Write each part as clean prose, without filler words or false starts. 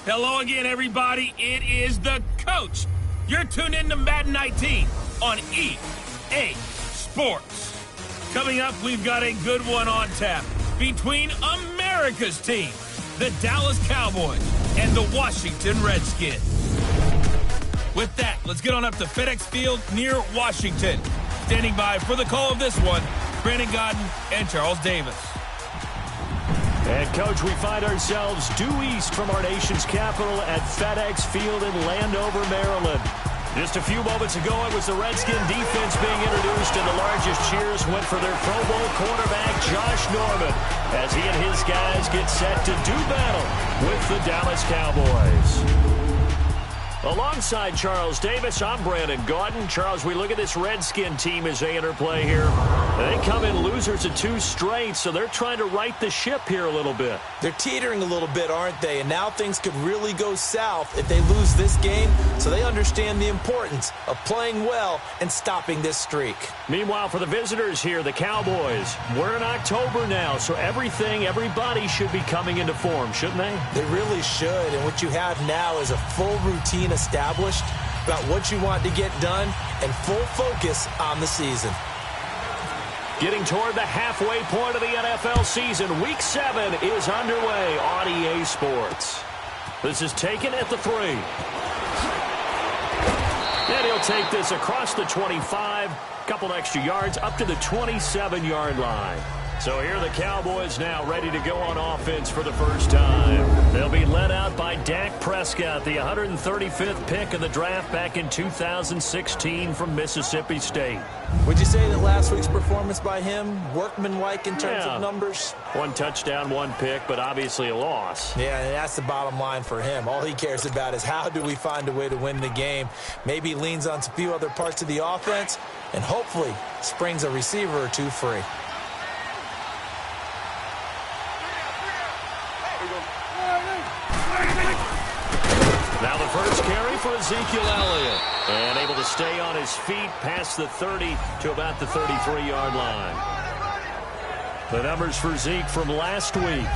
Hello again, everybody. It is the coach. You're tuned in to Madden 19 on EA Sports. Coming up, we've got a good one on tap between America's team, the Dallas Cowboys, and the Washington Redskins. With that, let's get on up to FedEx Field near Washington. Standing by for the call of this one, Brandon Godden and Charles Davis. And, Coach, we find ourselves due east from our nation's capital at FedEx Field in Landover, Maryland. Just a few moments ago, it was the Redskin defense being introduced, and the largest cheers went for their Pro Bowl quarterback, Josh Norman, as he and his guys get set to do battle with the Dallas Cowboys. Alongside Charles Davis, I'm Brandon Gaudin. Charles, we look at this Redskin team as they enter play here. They come in losers of 2 straight, so they're trying to right the ship here a little bit. They're teetering a little bit, aren't they? And now things could really go south if they lose this game, so they understand the importance of playing well and stopping this streak. Meanwhile, for the visitors here, the Cowboys, we're in October now, so everybody should be coming into form, shouldn't they? They really should, and what you have now is a full routine established about what you want to get done and full focus on the season. Getting toward the halfway point of the NFL season, Week 7 is underway on EA Sports. This is taken at the 3. And he'll take this across the 25, couple extra yards up to the 27-yard line. So here are the Cowboys now ready to go on offense for the first time. They'll be led out by Dak Prescott, the 135th pick of the draft back in 2016 from Mississippi State. Would you say that last week's performance by him, workmanlike in terms of numbers? 1 touchdown, 1 pick, but obviously a loss. Yeah, and that's the bottom line for him. All he cares about is how do we find a way to win the game. Maybe leans on a few other parts of the offense and hopefully springs a receiver or 2 free. Now the first carry for Ezekiel Elliott. And able to stay on his feet past the 30 to about the 33-yard line. The numbers for Zeke from last week.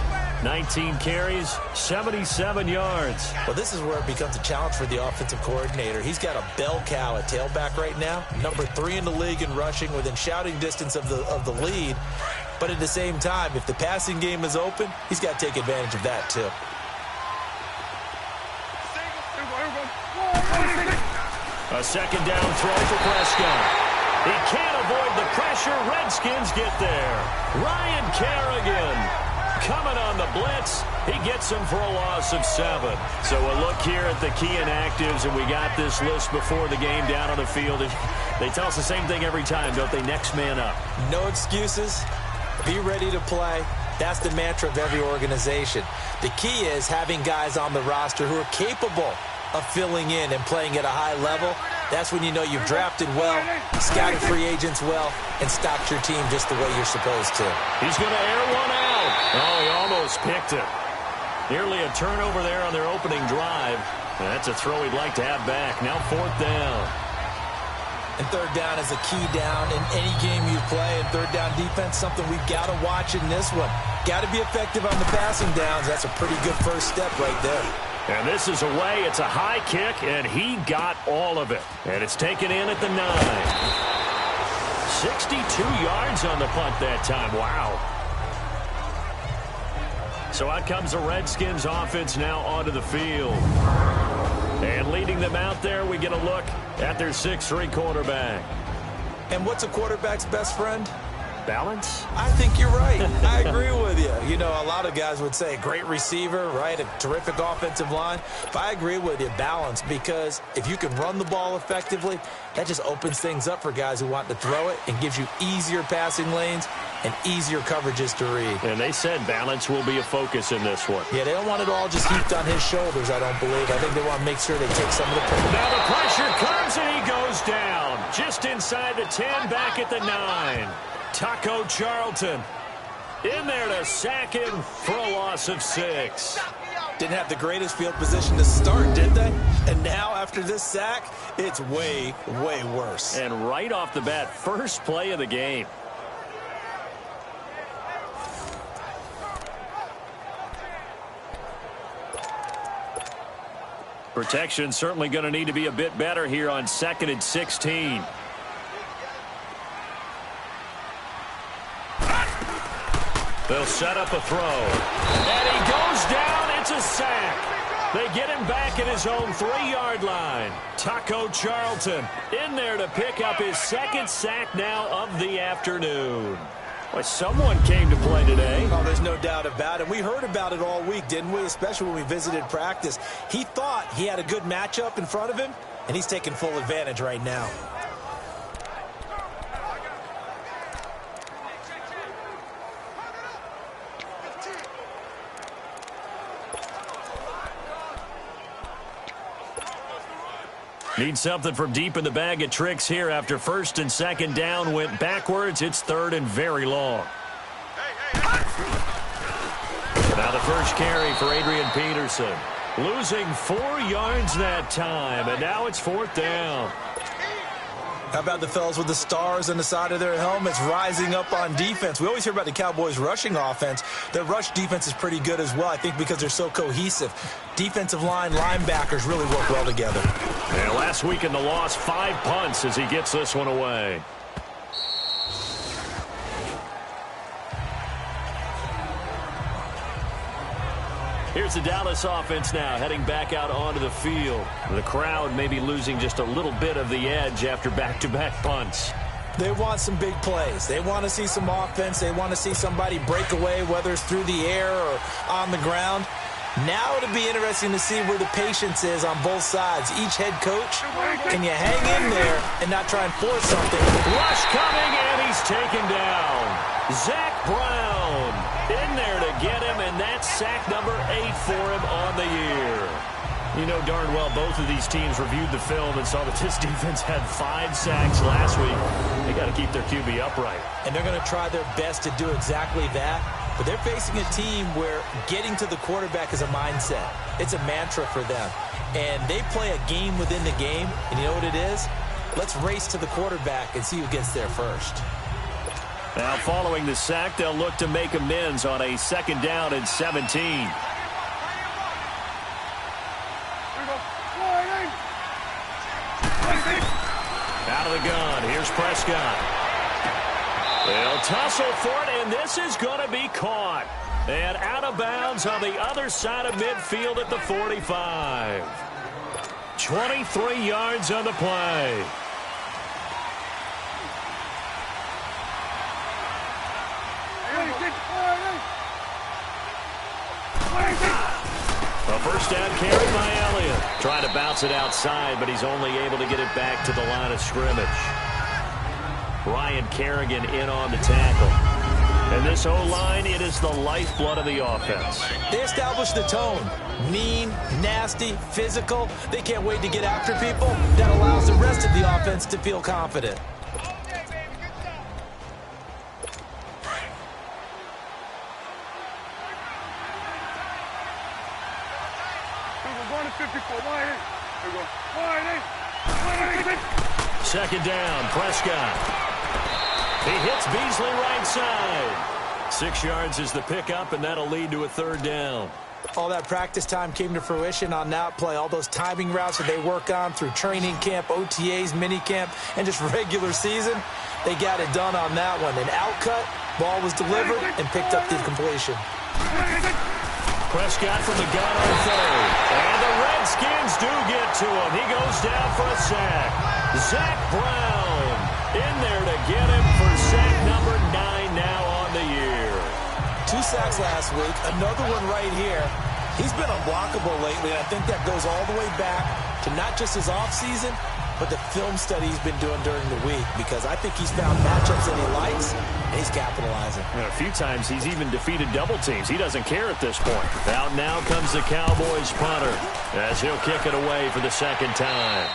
19 carries, 77 yards. Well, this is where it becomes a challenge for the offensive coordinator. He's got a bell cow at tailback right now. Number 3 in the league in rushing within shouting distance of the lead. But at the same time, if the passing game is open, he's got to take advantage of that too. A second down throw for Prescott. He can't avoid the pressure. Redskins get there. Ryan Kerrigan coming on the blitz. He gets him for a loss of 7. So a look here at the key inactives, and we got this list before the game down on the field. They tell us the same thing every time, don't they? Next man up. No excuses. Be ready to play. That's the mantra of every organization. The key is having guys on the roster who are capable of filling in and playing at a high level. That's when you know you've drafted well, scouted free agents well, and stocked your team just the way you're supposed to. He's going to air one out. Oh, he almost picked it. Nearly a turnover there on their opening drive. And that's a throw he'd like to have back. Now 4th down. And 3rd down is a key down in any game you play. And 3rd down defense, something we've got to watch in this one. Got to be effective on the passing downs. That's a pretty good first step right there. And this is away. It's a high kick, and he got all of it. And it's taken in at the 9. 62 yards on the punt that time. Wow. So out comes the Redskins offense now onto the field. And leading them out there, we get a look at their 6'3" quarterback. And what's a quarterback's best friend? Balance? I think you're right. I agree with you. You know, a lot of guys would say great receiver, right? A terrific offensive line. But I agree with you, balance, because if you can run the ball effectively, that just opens things up for guys who want to throw it and gives you easier passing lanes and easier coverages to read. And they said balance will be a focus in this one. Yeah, they don't want it all just heaped on his shoulders, I don't believe. I think they want to make sure they take some of the pressure. Now the pressure comes and he goes down. Just inside the 10, back at the 9. Taco Charlton in there to sack him for a loss of 6. Didn't have the greatest field position to start, did they? And now, after this sack, it's way, way worse. And right off the bat, first play of the game. Protection certainly going to need to be a bit better here on 2nd and 16. They'll set up a throw. And he goes down. It's a sack. They get him back at his own 3-yard line. Taco Charlton in there to pick up his 2nd sack now of the afternoon. Well, someone came to play today. Oh, there's no doubt about it. We heard about it all week, didn't we? Especially when we visited practice. He thought he had a good matchup in front of him, and he's taking full advantage right now. Need something from deep in the bag of tricks here after 1st and 2nd down went backwards. It's 3rd and very long. Now the first carry for Adrian Peterson. Losing 4 yards that time, and now it's 4th down. How about the fellas with the stars on the side of their helmets rising up on defense? We always hear about the Cowboys' rushing offense. Their rush defense is pretty good as well, I think, because they're so cohesive. Defensive line, linebackers really work well together. And last week in the loss, 5 punts as he gets this one away. Here's the Dallas offense now, heading back out onto the field. The crowd may be losing just a little bit of the edge after back-to-back punts. They want some big plays. They want to see some offense. They want to see somebody break away, whether it's through the air or on the ground. Now it'll be interesting to see where the patience is on both sides. Each head coach, can you hang in there and not try and force something? Rush coming, and he's taken down. Zach Brown in there to get him, and that's sack number 8 for him on the year. You know darn well both of these teams reviewed the film and saw that this defense had 5 sacks last week. They got to keep their QB upright. And they're going to try their best to do exactly that. But they're facing a team where getting to the quarterback is a mindset. It's a mantra for them. And they play a game within the game. And you know what it is? Let's race to the quarterback and see who gets there first. Now following the sack, they'll look to make amends on a 2nd down and 17. Out of the gun, here's Prescott. They'll tussle for it, and this is going to be caught. And out of bounds on the other side of midfield at the 45. 23 yards on the play. A first down carry by Elliott. Trying to bounce it outside, but he's only able to get it back to the line of scrimmage. Ryan Kerrigan in on the tackle. And this O-line, it is the lifeblood of the offense. They established the tone. Mean, nasty, physical. They can't wait to get after people. That allows the rest of the offense to feel confident. Second down, Prescott. He hits Beasley right side. 6 yards is the pickup, and that'll lead to a 3rd down. All that practice time came to fruition on that play. All those timing routes that they work on through training camp, OTAs, minicamp, and just regular season, they got it done on that one. An outcut, ball was delivered, and picked up the completion. Prescott from the gun on 3rd. And the Redskins do get to him. He goes down for a sack. Zach Brown in there to get him for sack number 9 now on the year. 2 sacks last week, another one right here. He's been unblockable lately, and I think that goes all the way back to not just his offseason, but the film study he's been doing during the week, because I think he's found matchups that he likes, and he's capitalizing. And a few times he's even defeated double teams. He doesn't care at this point. Out now comes the Cowboys punter as he'll kick it away for the 2nd time.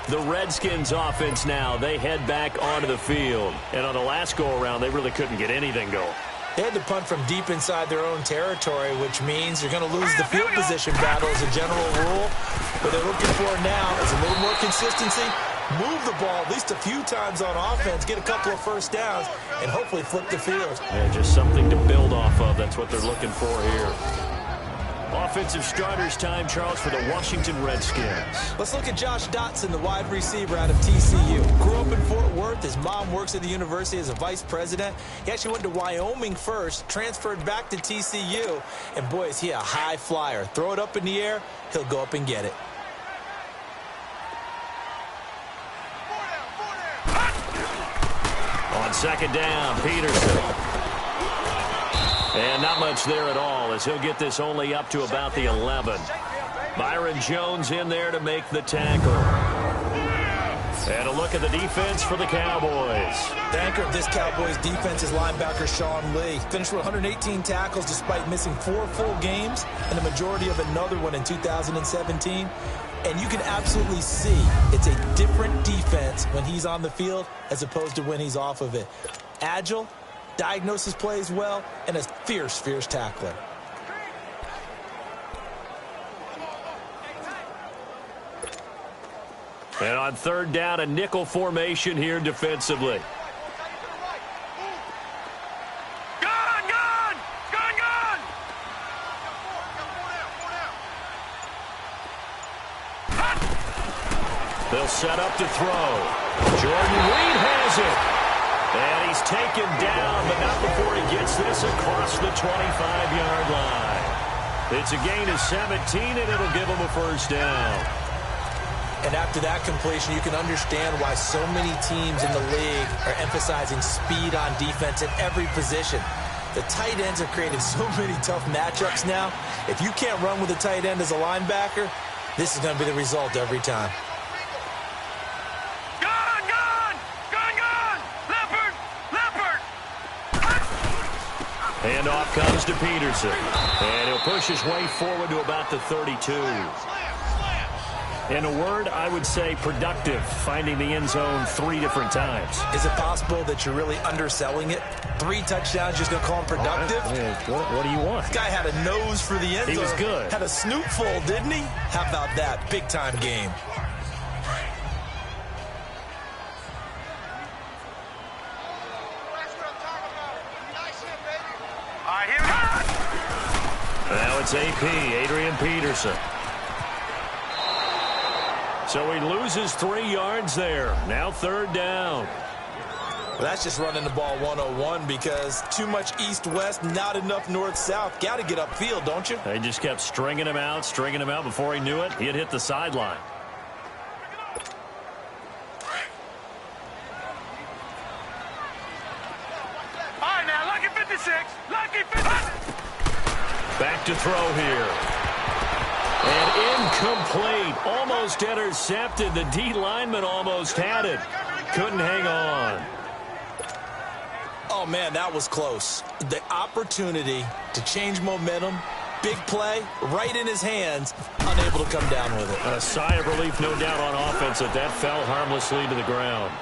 The Redskins offense now, they head back onto the field. And on the last go-around, they really couldn't get anything going. They had to punt from deep inside their own territory, which means you're going to lose the field position battle as a general rule. What they're looking for now is a little more consistency move the ball at least a few times on offense, get a couple of first downs, and hopefully flip the field. Yeah, just something to build off of. That's what they're looking for here. Offensive starters time, Charles, for the Washington Redskins. Let's look at Josh Dotson, the wide receiver out of TCU. Grew up in Fort Worth. His mom works at the university as a vice president. He actually went to Wyoming first, transferred back to TCU, and boy, is he a high flyer. Throw it up in the air, he'll go up and get it. On second down, Peterson. And not much there at all, as he'll get this only up to about the 11. Byron Jones in there to make the tackle. And a look at the defense for the Cowboys. The anchor of this Cowboys defense is linebacker Sean Lee. Finished with 118 tackles despite missing 4 full games and the majority of another one in 2017. And you can absolutely see it's a different defense when he's on the field as opposed to when he's off of it. Agile, diagnoses plays well, and a fierce, fierce tackler. And on third down, a nickel formation here defensively. They'll set up to throw. Jordan Reed has it. And he's taken down, but not before he gets this across the 25-yard line. It's a gain of 17, and it'll give him a first down. And after that completion, you can understand why so many teams in the league are emphasizing speed on defense at every position. The tight ends have created so many tough matchups now. If you can't run with a tight end as a linebacker, this is going to be the result every time. Handoff comes to Peterson. And he'll push his way forward to about the 32. In a word, I would say productive, finding the end zone 3 different times. Is it possible that you're really underselling it? 3 touchdowns, just going to call him productive? What do you want? This guy had a nose for the end zone. He was good. Had a snoot full, didn't he? How about that? Big-time game. Now it's AP, Adrian Peterson. So he loses 3 yards there. Now third down. Well, that's just running the ball 101 because too much east-west, not enough north-south. Got to get upfield, don't you? They just kept stringing him out. Before he knew it, he had hit the sideline. All right, now, lucky 56. Lucky 56. Back to throw here. And incomplete. Almost intercepted. The D lineman almost had it. Couldn't hang on. Oh, man, that was close. The opportunity to change momentum, big play, right in his hands, unable to come down with it. A sigh of relief, no doubt, on offense that fell harmlessly to the ground.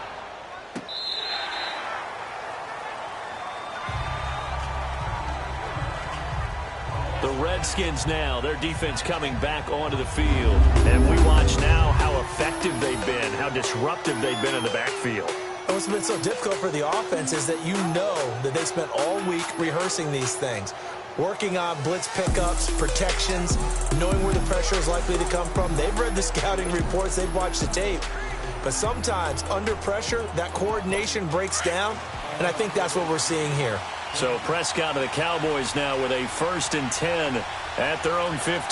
The Redskins now, their defense coming back onto the field. And we watch now how effective they've been, how disruptive they've been in the backfield. What's been so difficult for the offense is that you know that they spent all week rehearsing these things, working on blitz pickups, protections, knowing where the pressure is likely to come from. They've read the scouting reports. They've watched the tape. But sometimes, under pressure, that coordination breaks down, and I think that's what we're seeing here. So Prescott of the Cowboys now with a 1st and 10 at their own 15.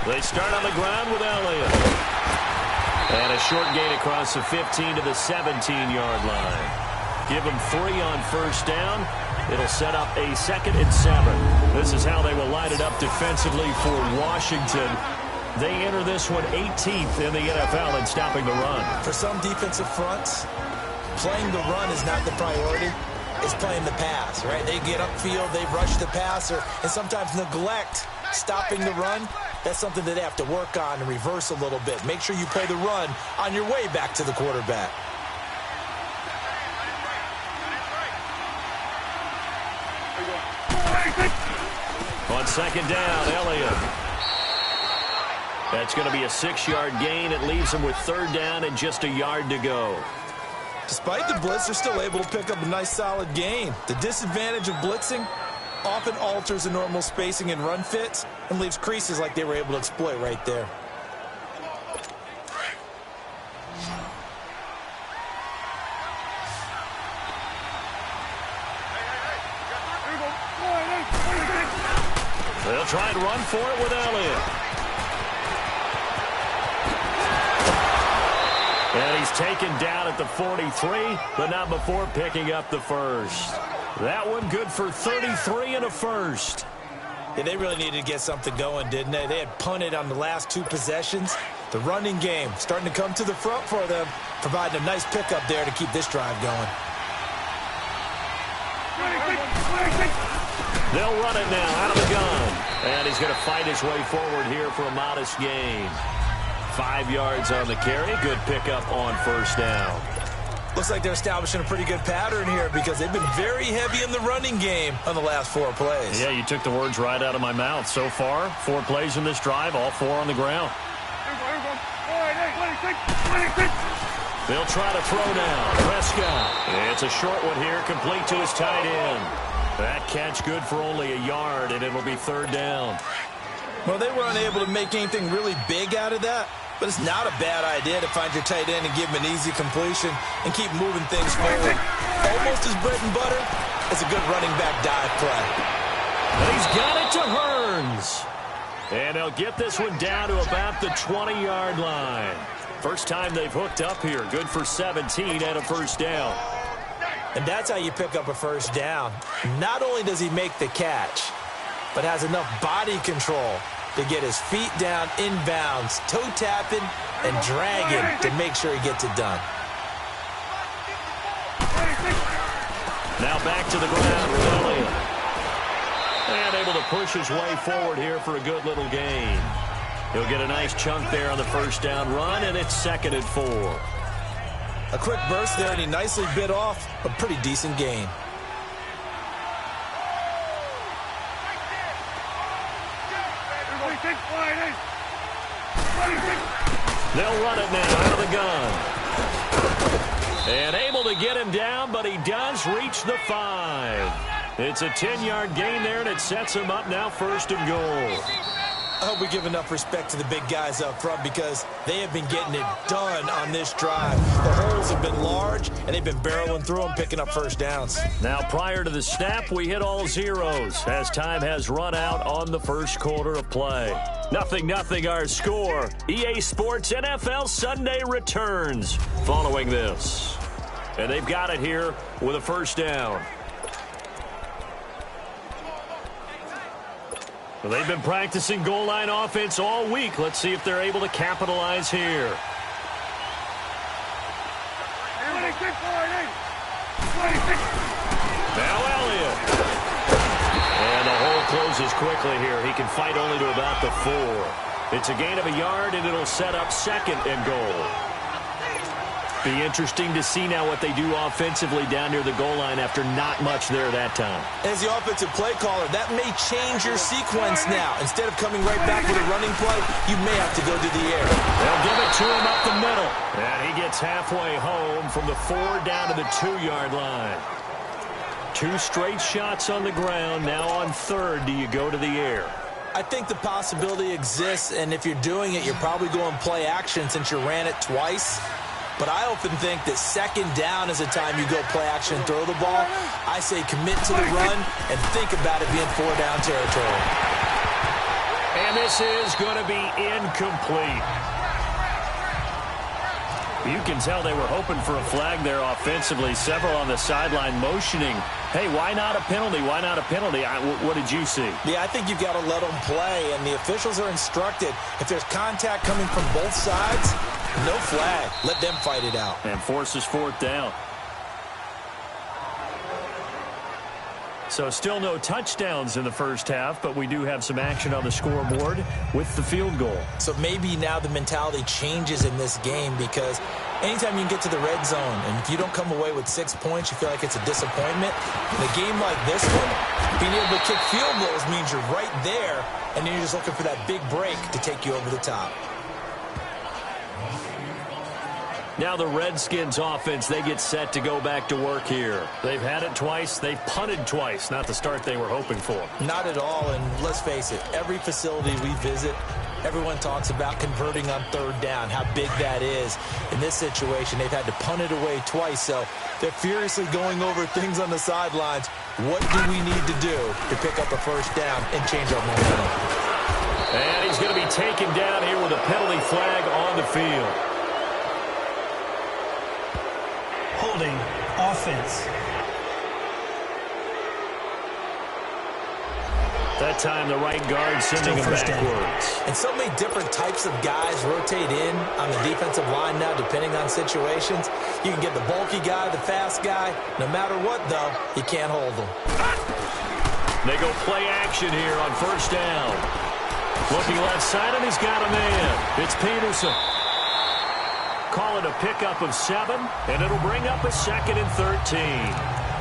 They start on the ground with Elliott. And a short gain across the 15 to the 17-yard line. Give them 3 on first down. It'll set up a 2nd and 7. This is how they will line it up defensively for Washington. They enter this one 18th in the NFL in stopping the run. For some defensive fronts, playing the run is not the priority. It's playing the pass, right? They get upfield, they rush the passer, and sometimes neglect stopping the run. That's something that they have to work on and reverse a little bit. Make sure you play the run on your way back to the quarterback. On second down, Elliott. That's going to be a 6-yard gain. It leaves them with 3rd down and just a yard to go. Despite the blitz, they're still able to pick up a nice solid gain. The disadvantage of blitzing often alters the normal spacing and run fits and leaves creases like they were able to exploit right there. They'll try and run for it with Elliott. And he's taken down at the 43, but not before picking up the first. That one good for 33 and a first. Yeah, they really needed to get something going, didn't they? They had punted on the last 2 possessions. The running game starting to come to the front for them, providing a nice pickup there to keep this drive going. They'll run it now out of the gun. And he's going to fight his way forward here for a modest gain. 5 yards on the carry. Good pickup on 1st down. Looks like they're establishing a pretty good pattern here because they've been very heavy in the running game on the last 4 plays. Yeah, you took the words right out of my mouth. So far, 4 plays in this drive, all 4 on the ground. They'll try to throw now. Prescott. It's a short one here, complete to his tight end. That catch good for only a yard, and it'll be 3rd down. Well, they were unable to make anything really big out of that, but it's not a bad idea to find your tight end and give him an easy completion and keep moving things forward. Almost as bread and butter as a good running back dive play. And he's got it to Hearns. And they'll get this one down to about the 20-yard line. First time they've hooked up here. Good for 17 and a 1st down. And that's how you pick up a 1st down. Not only does he make the catch, but has enough body control to get his feet down inbounds, toe tapping and dragging to make sure he gets it done. Now back to the ground with Elliott. And able to push his way forward here for a good little gain. He'll get a nice chunk there on the 1st down run, and it's 2nd and 4. A quick burst there, and he nicely bit off a pretty decent gain. They'll run it now out of the gun. And able to get him down, but he does reach the 5. It's a 10-yard gain there, and it sets him up now 1st and goal. I hope we give enough respect to the big guys up front because they have been getting it done on this drive. The holes have been large, and they've been barreling through them, picking up 1st downs. Now, prior to the snap, we hit all zeros as time has run out on the 1st quarter of play. 0-0 our score. EA Sports NFL Sunday returns following this. And they've got it here with a 1st down. Well, they've been practicing goal line offense all week. Let's see if they're able to capitalize here. Now Elliott. And the hole closes quickly here. He can fight only to about the 4. It's a gain of a yard, and it'll set up 2nd and goal. Be interesting to see now what they do offensively down near the goal line after not much there that time. As the offensive play caller, that may change your sequence now. Instead of coming right back with a running play, you may have to go to the air. They'll give it to him up the middle. And he gets halfway home from the 4 down to the 2-yard line. 2 straight shots on the ground. Now on 3rd, do you go to the air? I think the possibility exists, and if you're doing it, you're probably going play action since you ran it twice. But I often think that 2nd down is a time you go play action and throw the ball. I say commit to the run and think about it being 4 down territory. And this is going to be incomplete. You can tell they were hoping for a flag there offensively. Several on the sideline motioning. Hey, why not a penalty? Why not a penalty? What did you see? Yeah, I think you've got to let them play, and the officials are instructed. If there's contact coming from both sides, no flag. Let them fight it out. And forces 4th down. So still no touchdowns in the 1st half, but we do have some action on the scoreboard with the field goal. So maybe now the mentality changes in this game because anytime you can get to the red zone, and if you don't come away with 6 points, you feel like it's a disappointment. In a game like this one, being able to kick field goals means you're right there, and then you're just looking for that big break to take you over the top. Now the Redskins offense, they get set to go back to work here. They've had it twice. They've punted twice. Not the start they were hoping for. Not at all, and let's face it, every facility we visit, everyone talks about converting on third down, how big that is. In this situation, they've had to punt it away twice, so they're furiously going over things on the sidelines. What do we need to do to pick up a first down and change our momentum? And he's going to be taken down here with a penalty flag on the field. Holding offense. That time the right guard sending him backwards. And so many different types of guys rotate in on the defensive line now depending on situations. You can get the bulky guy, the fast guy. No matter what, though, you can't hold them. They go play action here on first down. Looking left side, and he's got a man. It's Peterson. Call it a pickup of 7, and it'll bring up a 2nd and 13.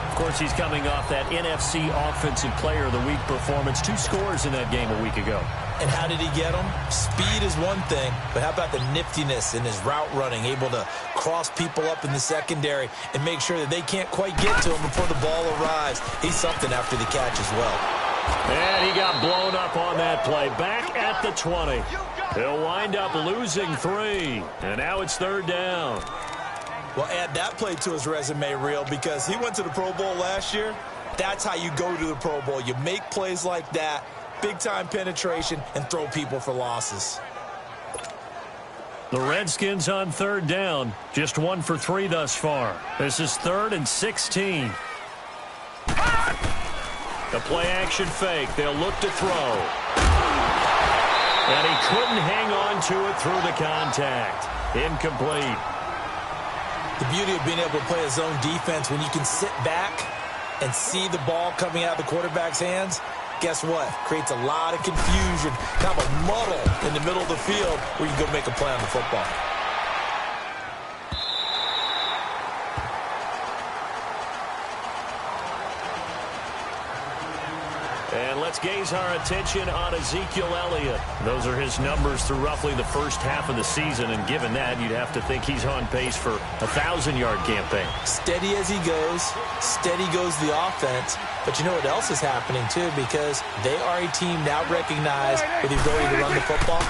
Of course, he's coming off that NFC Offensive Player of the Week performance. 2 scores in that game a week ago. And how did he get them? Speed is one thing, but how about the niftiness in his route running, able to cross people up in the secondary and make sure that they can't quite get to him before the ball arrives. He's something after the catch as well. And he got blown up on that play. Back at the 20. He'll wind up losing 3. And now it's third down. Well, add that play to his resume reel because he went to the Pro Bowl last year. That's how you go to the Pro Bowl. You make plays like that, big-time penetration, and throw people for losses. The Redskins on third down. Just 1 for 3 thus far. This is 3rd and 16. The play-action fake. They'll look to throw. And he couldn't hang on to it through the contact. Incomplete. The beauty of being able to play a zone defense when you can sit back and see the ball coming out of the quarterback's hands, guess what? Creates a lot of confusion, kind of a muddle in the middle of the field where you go make a play on the football. And let's gaze our attention on Ezekiel Elliott. Those are his numbers through roughly the first half of the season, and given that, you'd have to think he's on pace for a 1,000-yard campaign. Steady as he goes, steady goes the offense. But you know what else is happening, too, because they are a team now recognized with the ability to run the football.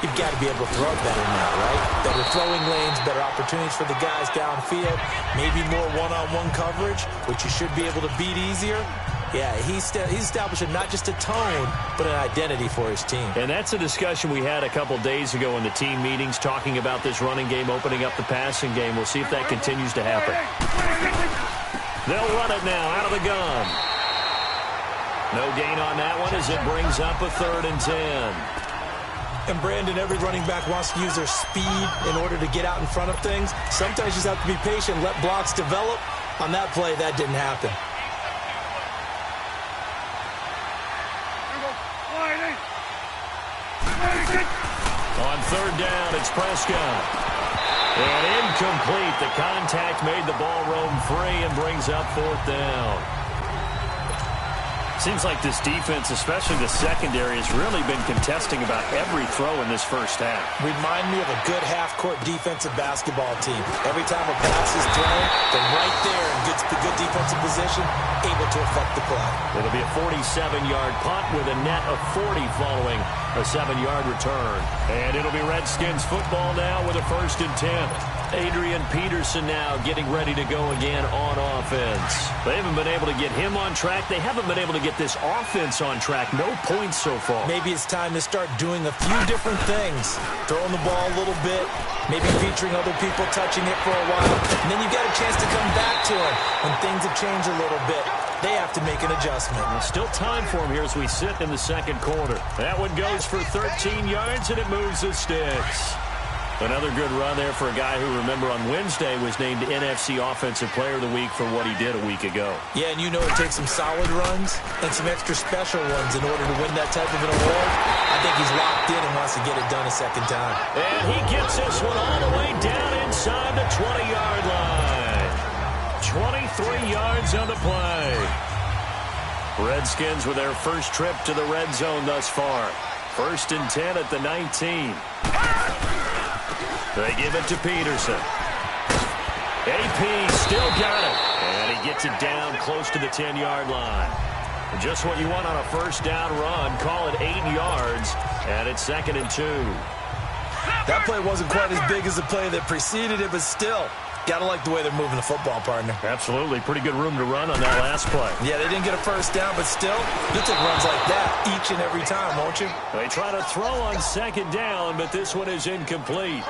You've got to be able to throw it better now, right? Better throwing lanes, better opportunities for the guys downfield, maybe more one-on-one coverage, which you should be able to beat easier. Yeah, he's establishing not just a tone, but an identity for his team. And that's a discussion we had a couple days ago in the team meetings, talking about this running game, opening up the passing game. We'll see if that continues to happen. They'll run it now out of the gun. No gain on that one as it brings up a 3rd and 10. And Brandon, every running back wants to use their speed in order to get out in front of things. Sometimes you just have to be patient, let blocks develop. On that play, that didn't happen. On third down, it's Prescott. And incomplete. The contact made the ball roam free and brings up 4th down. Seems like this defense, especially the secondary, has really been contesting about every throw in this first half. Remind me of a good half-court defensive basketball team. Every time a pass is thrown, they're right there in good defensive position, able to affect the play. It'll be a 47-yard punt with a net of 40 following a 7-yard return. And it'll be Redskins football now with a 1st and 10. Adrian Peterson now getting ready to go again on offense. They haven't been able to get him on track. They haven't been able to get this offense on track. No points so far. Maybe it's time to start doing a few different things. Throwing the ball a little bit, maybe featuring other people touching it for a while. And then you got a chance to come back to him when things have changed a little bit. They have to make an adjustment. There's still time for him here as we sit in the second quarter. That one goes for 13 yards, and it moves the sticks. Another good run there for a guy who, remember, on Wednesday was named NFC Offensive Player of the Week for what he did a week ago. Yeah, and you know it takes some solid runs and some extra special ones in order to win that type of an award. I think he's locked in and wants to get it done a second time. And he gets this one all the way down inside the 20-yard line. 23 yards on the play. Redskins with their first trip to the red zone thus far. 1st and 10 at the 19. They give it to Peterson. AP still got it. And he gets it down close to the 10-yard line. Just what you want on a first down run. Call it 8 yards. And it's 2nd and 2. That play wasn't quite as big as the play that preceded it, but still, got to like the way they're moving the football, partner. Absolutely. Pretty good room to run on that last play. Yeah, they didn't get a first down, but still, you'll take runs like that each and every time, won't you? They try to throw on 2nd down, but this one is incomplete.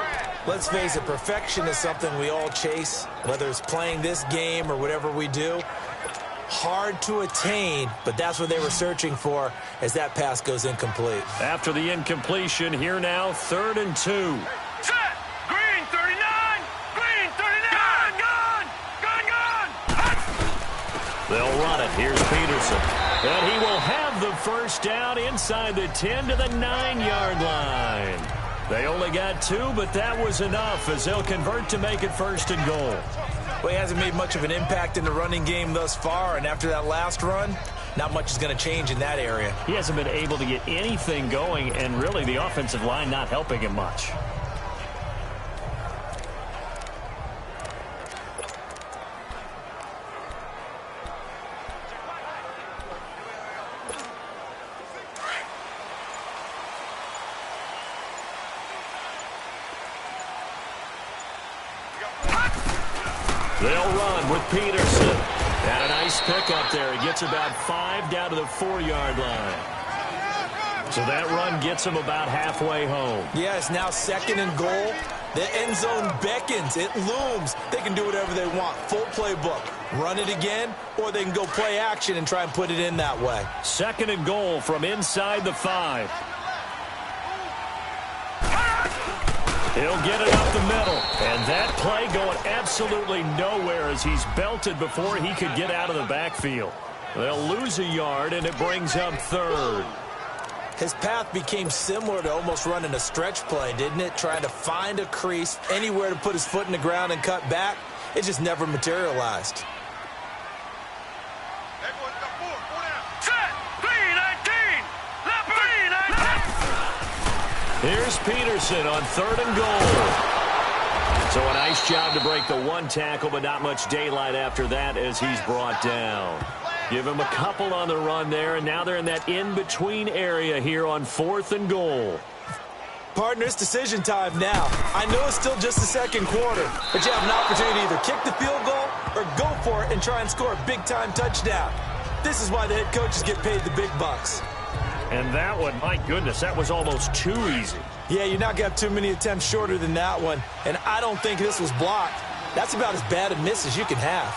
Let's face it, perfection is something we all chase, whether it's playing this game or whatever we do. Hard to attain, but that's what they were searching for as that pass goes incomplete. After the incompletion, here now, 3rd and 2. Set! Green 39! Green 39! Gun! They'll run it. Here's Peterson. And he will have the first down inside the 10 to the 9-yard line. They only got 2, but that was enough as they'll convert to make it 1st and goal. Well, he hasn't made much of an impact in the running game thus far, and after that last run, not much is going to change in that area. He hasn't been able to get anything going, and really the offensive line not helping him much. They'll run with Peterson. And a nice pickup there. He gets about 5 down to the 4-yard line. So that run gets him about halfway home. Yeah, it's now 2nd and goal. The end zone beckons. It looms. They can do whatever they want. Full playbook. Run it again, or they can go play action and try and put it in that way. 2nd and goal from inside the 5. He'll get it up the middle. And that play going absolutely nowhere as he's belted before he could get out of the backfield. They'll lose a yard, and it brings up 3rd. His path became similar to almost running a stretch play, didn't it? Trying to find a crease, anywhere to put his foot in the ground and cut back. It just never materialized. Set! Green 19! Left green 19! Here's Peterson on 3rd and goal. So a nice job to break the 1 tackle, but not much daylight after that as he's brought down. Give him a couple on the run there, and now they're in that in-between area here on 4th and goal. Partner, it's decision time now. I know it's still just the 2nd quarter, but you have an opportunity to either kick the field goal or go for it and try and score a big-time touchdown. This is why the head coaches get paid the big bucks. And that one, my goodness, that was almost too easy. Yeah, you're not going to have too many attempts shorter than that one, and I don't think this was blocked. That's about as bad a miss as you can have.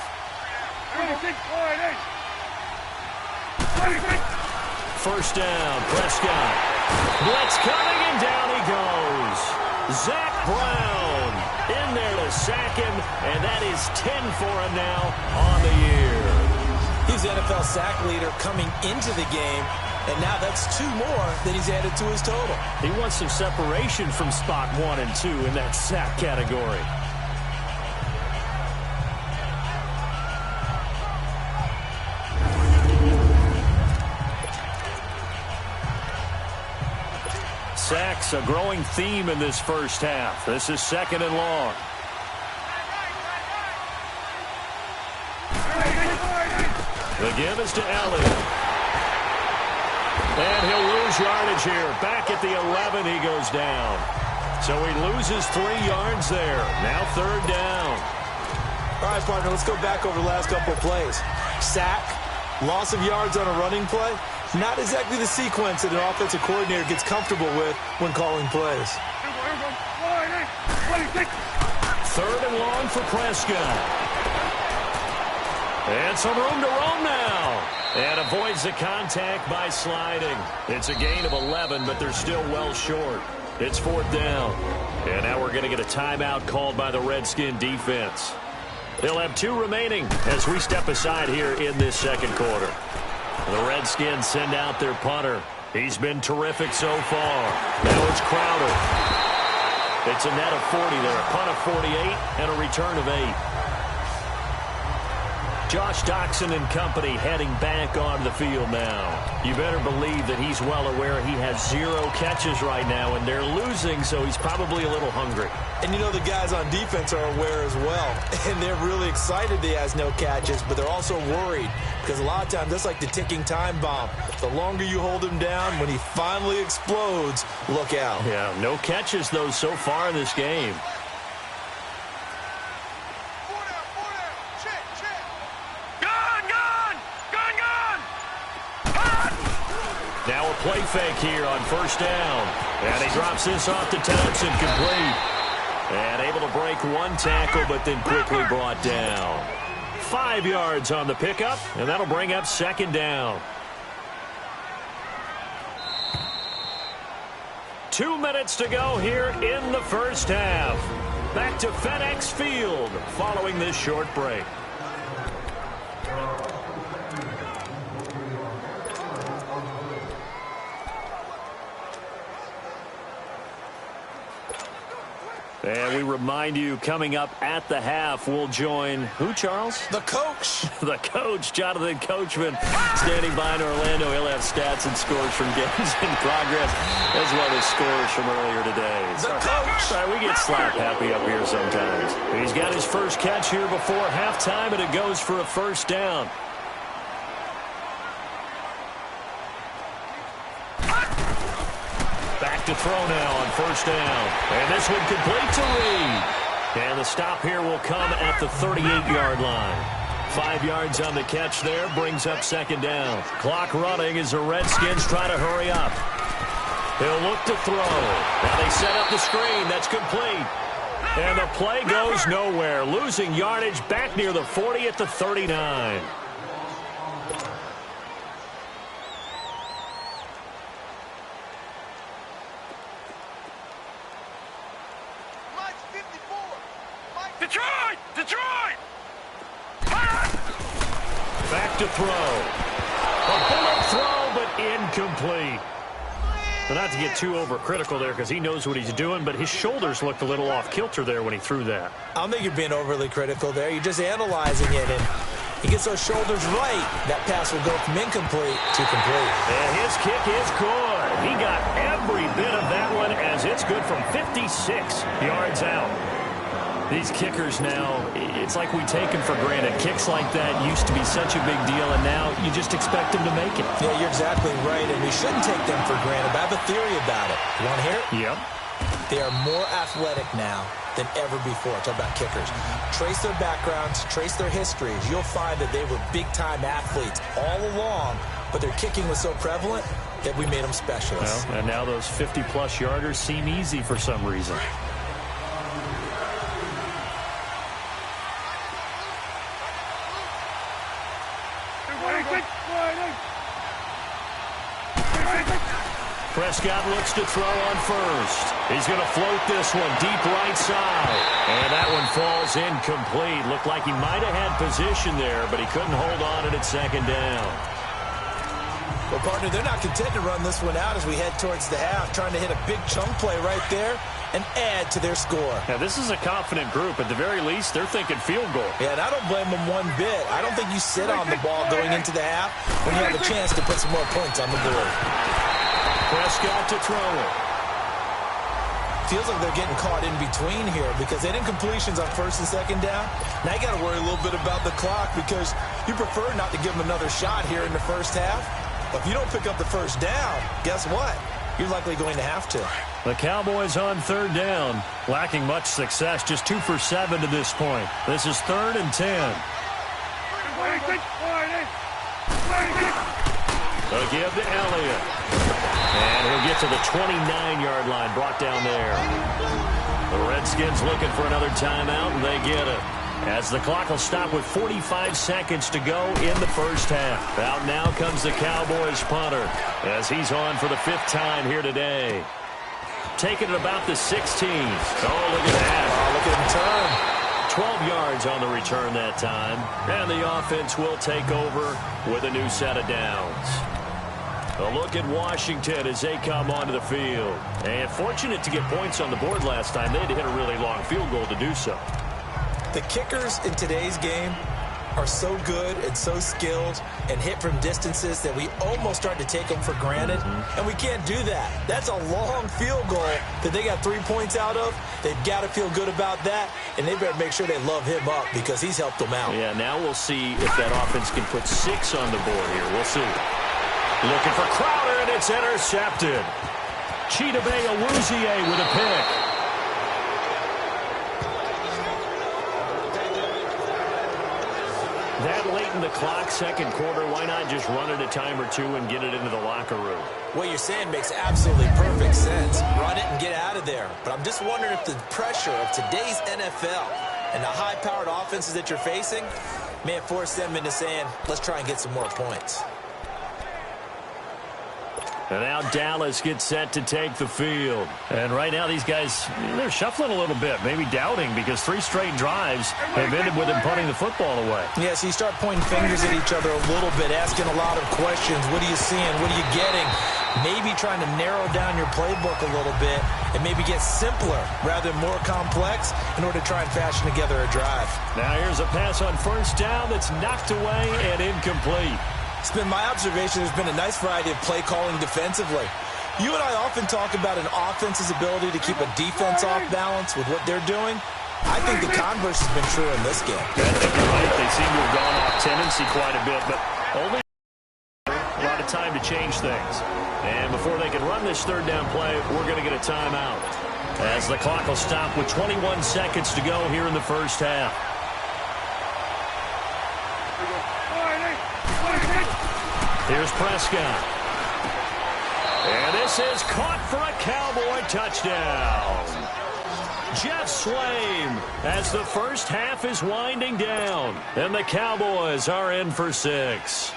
1st down, Prescott. Blitz coming, and down he goes. Zach Brown in there to sack him, and that is 10 for him now on the year. He's the NFL sack leader coming into the game, and now that's 2 more that he's added to his total. He wants some separation from spot 1 and 2 in that sack category. Sacks, a growing theme in this first half. This is 2nd and long. The give is to Elliott. And he'll lose yardage here. Back at the 11, he goes down. So he loses 3 yards there. Now 3rd down. All right, partner, let's go back over the last couple of plays. Sack, loss of yards on a running play. Not exactly the sequence that an offensive coordinator gets comfortable with when calling plays. 3rd and long for Prescott. And some room to roam now. And avoids the contact by sliding. It's a gain of 11, but they're still well short. It's 4th down. And now we're going to get a timeout called by the Redskin defense. They'll have 2 remaining as we step aside here in this 2nd quarter. The Redskins send out their punter. He's been terrific so far. Now it's Crowder. It's a net of 40 there. A punt of 48 and a return of 8. Josh Doxson and company heading back onto the field now. You better believe that he's well aware he has 0 catches right now, and they're losing, so he's probably a little hungry. And you know the guys on defense are aware as well. And they're really excited he has no catches, but they're also worried because a lot of times that's like the ticking time bomb. The longer you hold him down, when he finally explodes, look out. Yeah, no catches, though, so far in this game. Now a play fake here on first down. And he drops this off to Thompson, complete. And able to break one tackle, but then quickly brought down. 5 yards on the pickup, and that'll bring up second down. 2 minutes to go here in the first half. Back to FedEx Field following this short break. And we remind you, coming up at the half, we'll join who, Charles? The coach. The coach, Jonathan Coachman, standing by in Orlando. He'll have stats and scores from games in progress, as well as scores from earlier today. The coach. Sorry, we get slap happy up here sometimes. He's got his first catch here before halftime, and it goes for a first down. Back to throw now on first down. And this one complete to Reed. And the stop here will come at the 38-yard line. 5 yards on the catch there brings up second down. Clock running as the Redskins try to hurry up. He'll look to throw. Now they set up the screen. That's complete. And the play goes nowhere. Losing yardage back near the 40 at the 39. Detroit! Detroit! Back to throw. A bullet throw, but incomplete. But not to get too overcritical there because he knows what he's doing, but his shoulders looked a little off kilter there when he threw that. I don't think you're being overly critical there. You're just analyzing it, and he gets those shoulders right. That pass will go from incomplete to complete. And his kick is good. He got every bit of that one as it's good from 56 yards out. These kickers now, it's like we take them for granted. Kicks like that used to be such a big deal, and now you just expect them to make it. Yeah, you're exactly right, and we shouldn't take them for granted. But I have a theory about it. You want to hear it? Yep. They are more athletic now than ever before. Talk about kickers. Trace their backgrounds, trace their histories. You'll find that they were big-time athletes all along, but their kicking was so prevalent that we made them specialists. Well, and now those 50-plus yarders seem easy for some reason. Prescott looks to throw on first. He's going to float this one deep right side. And that one falls incomplete. Looked like he might have had position there, but he couldn't hold on it at second down. Well, partner, they're not content to run this one out as we head towards the half, trying to hit a big chunk play right there and add to their score. Now, this is a confident group. At the very least, they're thinking field goal. Yeah, and I don't blame them one bit. I don't think you sit on the ball going into the half when you have a chance to put some more points on the board. Prescott to throw it. Feels like they're getting caught in between here because they didn't completions on first and second down. Now you got to worry a little bit about the clock because you prefer not to give them another shot here in the first half. But if you don't pick up the first down, guess what? You're likely going to have to. The Cowboys on third down, lacking much success, just 2 for 7 to this point. This is 3rd and 10. They'll give to Elliott. And he'll get to the 29-yard line, brought down there. The Redskins looking for another timeout, and they get it. As the clock will stop with 45 seconds to go in the first half. Out now comes the Cowboys punter as he's on for the 5th time here today. Taking it about the 16. Oh, look at that. Oh, look at him turn. 12 yards on the return that time. And the offense will take over with a new set of downs. A look at Washington as they come onto the field. And fortunate to get points on the board last time. They had to hit a really long field goal to do so. The kickers in today's game are so good and so skilled and hit from distances that we almost start to take them for granted, and we can't do that. That's a long field goal that they got 3 points out of. They've got to feel good about that, and they better make sure they love him up because he's helped them out. Yeah, now we'll see if that offense can put 6 on the board here. We'll see. Looking for Crowder, and it's intercepted. Chidobe Awuzie with a pick. That late in the clock, second quarter, why not just run it a time or two and get it into the locker room? What you're saying makes absolutely perfect sense. Run it and get out of there. But I'm just wondering if the pressure of today's NFL and the high-powered offenses that you're facing may have forced them into saying, let's try and get some more points. And now Dallas gets set to take the field. And right now these guys, they're shuffling a little bit, maybe doubting, because 3 straight drives have ended with them punting the football away. Yeah, so you start pointing fingers at each other a little bit, asking a lot of questions. What are you seeing? What are you getting? Maybe trying to narrow down your playbook a little bit and maybe get simpler rather than more complex in order to try and fashion together a drive. Now here's a pass on first down that's knocked away and incomplete. It's been my observation there's been a nice variety of play calling defensively. You and I often talk about an offense's ability to keep a defense off balance with what they're doing. I think the converse has been true in this game. I think you're right. They seem to have gone off tendency quite a bit, but only a lot of time to change things. And before they can run this third down play, we're going to get a timeout, as the clock will stop with 21 seconds to go here in the first half. Here's Prescott. And this is caught for a Cowboy touchdown. Jeff Swaim, as the first half is winding down, and the Cowboys are in for 6.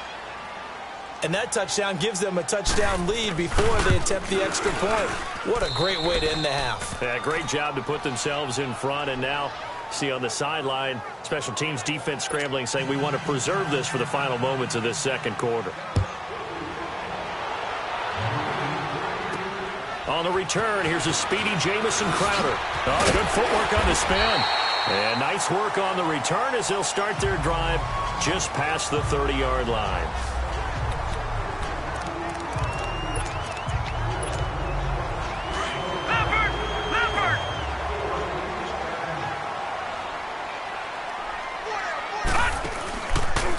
And that touchdown gives them a touchdown lead before they attempt the extra point. What a great way to end the half. Yeah, great job to put themselves in front, and now see on the sideline, special teams defense scrambling, saying we want to preserve this for the final moments of this second quarter. On the return, here's a speedy Jamison Crowder. Oh, good footwork on the spin. And nice work on the return as they'll start their drive just past the 30-yard line.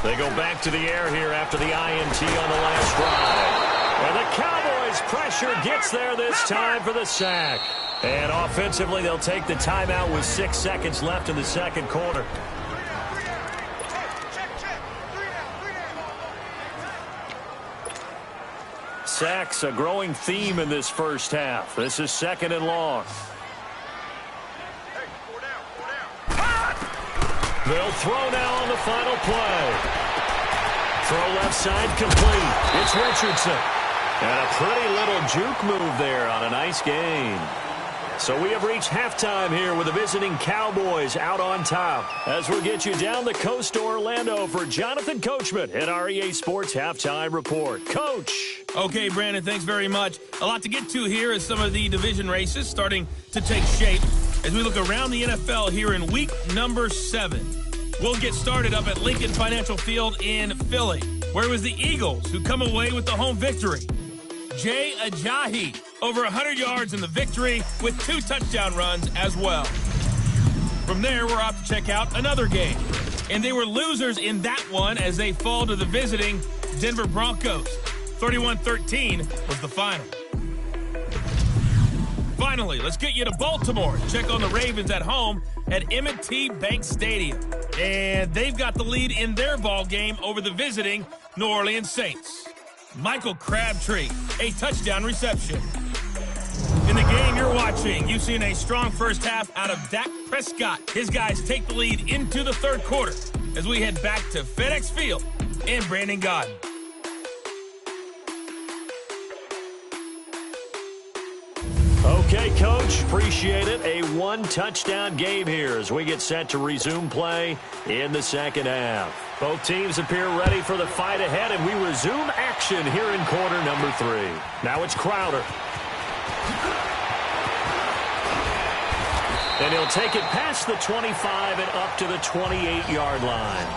They go back to the air here after the INT on the last drive. And the Cowboys' pressure gets there this time for the sack. And offensively, they'll take the timeout with 6 seconds left in the second quarter. Sacks, a growing theme in this first half. This is 2nd and long. They'll throw now on the final play. Throw left side complete. It's Richardson. And a pretty little juke move there on a nice gain. So we have reached halftime here with the visiting Cowboys out on top. As we'll get you down the coast to Orlando for Jonathan Coachman at our EA Sports Halftime Report. Coach. Okay, Brandon, thanks very much. A lot to get to here as some of the division races starting to take shape as we look around the NFL here in week number 7. We'll get started up at Lincoln Financial Field in Philly, where it was the Eagles who come away with the home victory. Jay Ajayi, over 100 yards in the victory with 2 touchdown runs as well. From there, we're off to check out another game. And they were losers in that one as they fall to the visiting Denver Broncos. 31-13 was the final. Finally, let's get you to Baltimore. Check on the Ravens at home at M&T Bank Stadium. And they've got the lead in their ball game over the visiting New Orleans Saints. Michael Crabtree, a touchdown reception. In the game you're watching, you've seen a strong first half out of Dak Prescott. His guys take the lead into the third quarter as we head back to FedEx Field in Brandon Gaudin. Okay, Coach, appreciate it. A 1-touchdown game here as we get set to resume play in the second half. Both teams appear ready for the fight ahead, and we resume action here in quarter number 3. Now it's Crowder. And he'll take it past the 25 and up to the 28-yard line.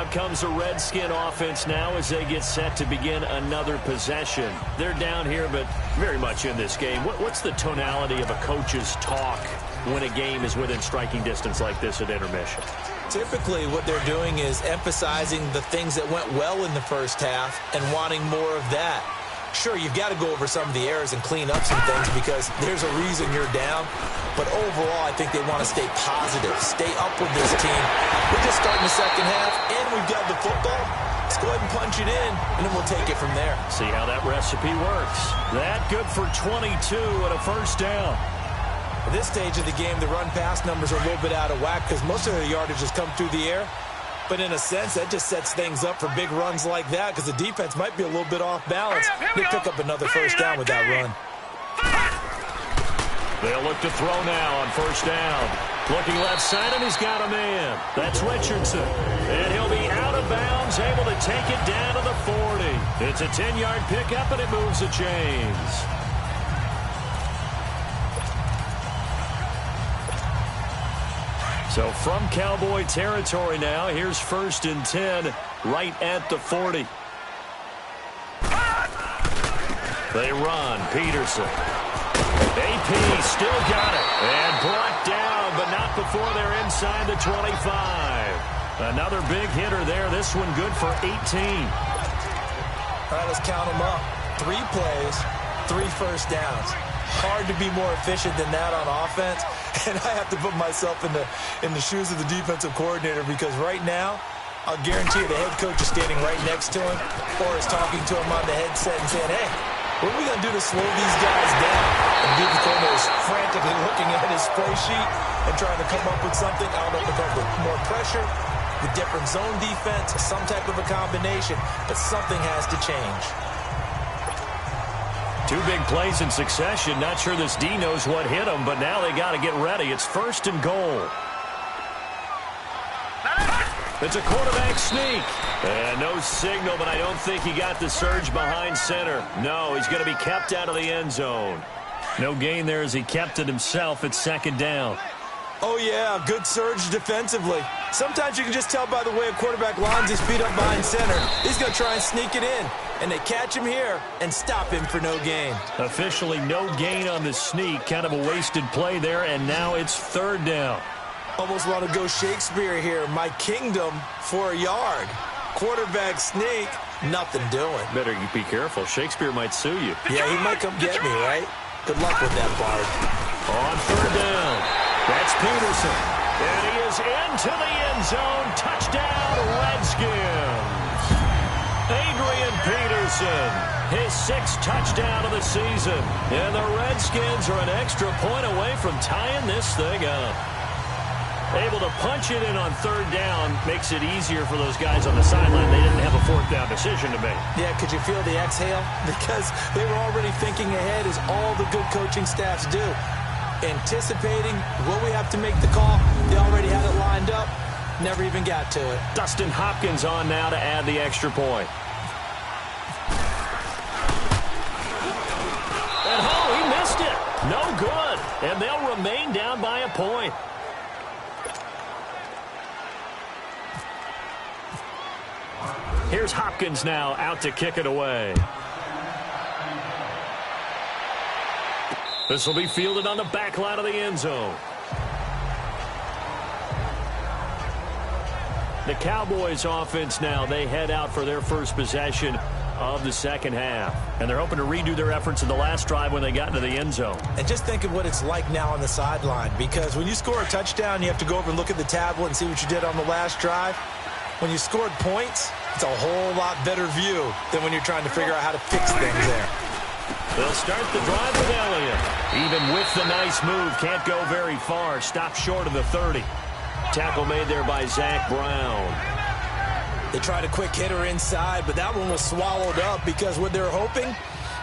Out comes the Redskin offense now as they get set to begin another possession. They're down here, but very much in this game. What's the tonality of a coach's talk when a game is within striking distance like this at intermission? Typically, what they're doing is emphasizing the things that went well in the first half and wanting more of that. Sure, you've got to go over some of the errors and clean up some things because there's a reason you're down. But overall, I think they want to stay positive, stay up with this team. We're just starting the second half, and we've got the football. Let's go ahead and punch it in, and then we'll take it from there. See how that recipe works. That good for 22 and a first down. At this stage of the game, the run-pass numbers are a little bit out of whack because most of their yardage has come through the air. But in a sense, that just sets things up for big runs like that because the defense might be a little bit off balance. They pick up another first down with that run. They'll look to throw now on first down. Looking left side, and he's got a man. That's Richardson. And he'll be out of bounds, able to take it down to the 40. It's a 10-yard pickup, and it moves the chains. So from Cowboy territory now, here's 1st and 10 right at the 40. They run. Peterson. AP still got it. And brought down, but not before they're inside the 25. Another big hitter there. This one good for 18. All right, let's count them up. 3 plays, 3 first downs. Hard to be more efficient than that on offense. And I have to put myself in the shoes of the defensive coordinator because right now, I'll guarantee you the head coach is standing right next to him or is talking to him on the headset and saying, hey, what are we going to do to slow these guys down? And the defensive coordinator is frantically looking at his play sheet and trying to come up with something. I don't know if it comes with more pressure, with different zone defense, some type of a combination, but something has to change. 2 big plays in succession. Not sure this D knows what hit him, but now they got to get ready. It's 1st and goal. It's a quarterback sneak. And no signal, but I don't think he got the surge behind center. No, he's going to be kept out of the end zone. No gain there as he kept it himself. It's 2nd down. Oh, yeah, good surge defensively. Sometimes you can just tell by the way a quarterback lines his feet up behind center. He's going to try and sneak it in. And they catch him here and stop him for no gain. Officially no gain on the sneak. Kind of a wasted play there, and now it's 3rd down. Almost want to go Shakespeare here. My kingdom for a yard. Quarterback sneak, nothing doing. Better be careful. Shakespeare might sue you. Yeah, he might come get me, right? Good luck with that, Bard. On 3rd down. That's Peterson. And he is into the end zone. Touchdown, Redskins. Adrian Peterson, his 6th touchdown of the season. And the Redskins are an extra point away from tying this thing up. Able to punch it in on 3rd down makes it easier for those guys on the sideline. They didn't have a 4th down decision to make. Yeah, could you feel the exhale? Because they were already thinking ahead as all the good coaching staffs do. Anticipating, will we have to make the call? They already had it lined up. Never even got to it. Dustin Hopkins on now to add the extra point. And he missed it. No good. And they'll remain down by a point. Here's Hopkins now out to kick it away. This will be fielded on the back line of the end zone. The Cowboys offense now, they head out for their first possession of the second half. And they're hoping to redo their efforts in the last drive when they got into the end zone. And just think of what it's like now on the sideline. Because when you score a touchdown, you have to go over and look at the tablet and see what you did on the last drive. When you scored points, it's a whole lot better view than when you're trying to figure out how to fix things there. They'll start the drive with Elliott. Even with the nice move, can't go very far. Stopped short of the 30. Tackle made there by Zach Brown. They tried a quick hitter inside, but that one was swallowed up because what they're hoping,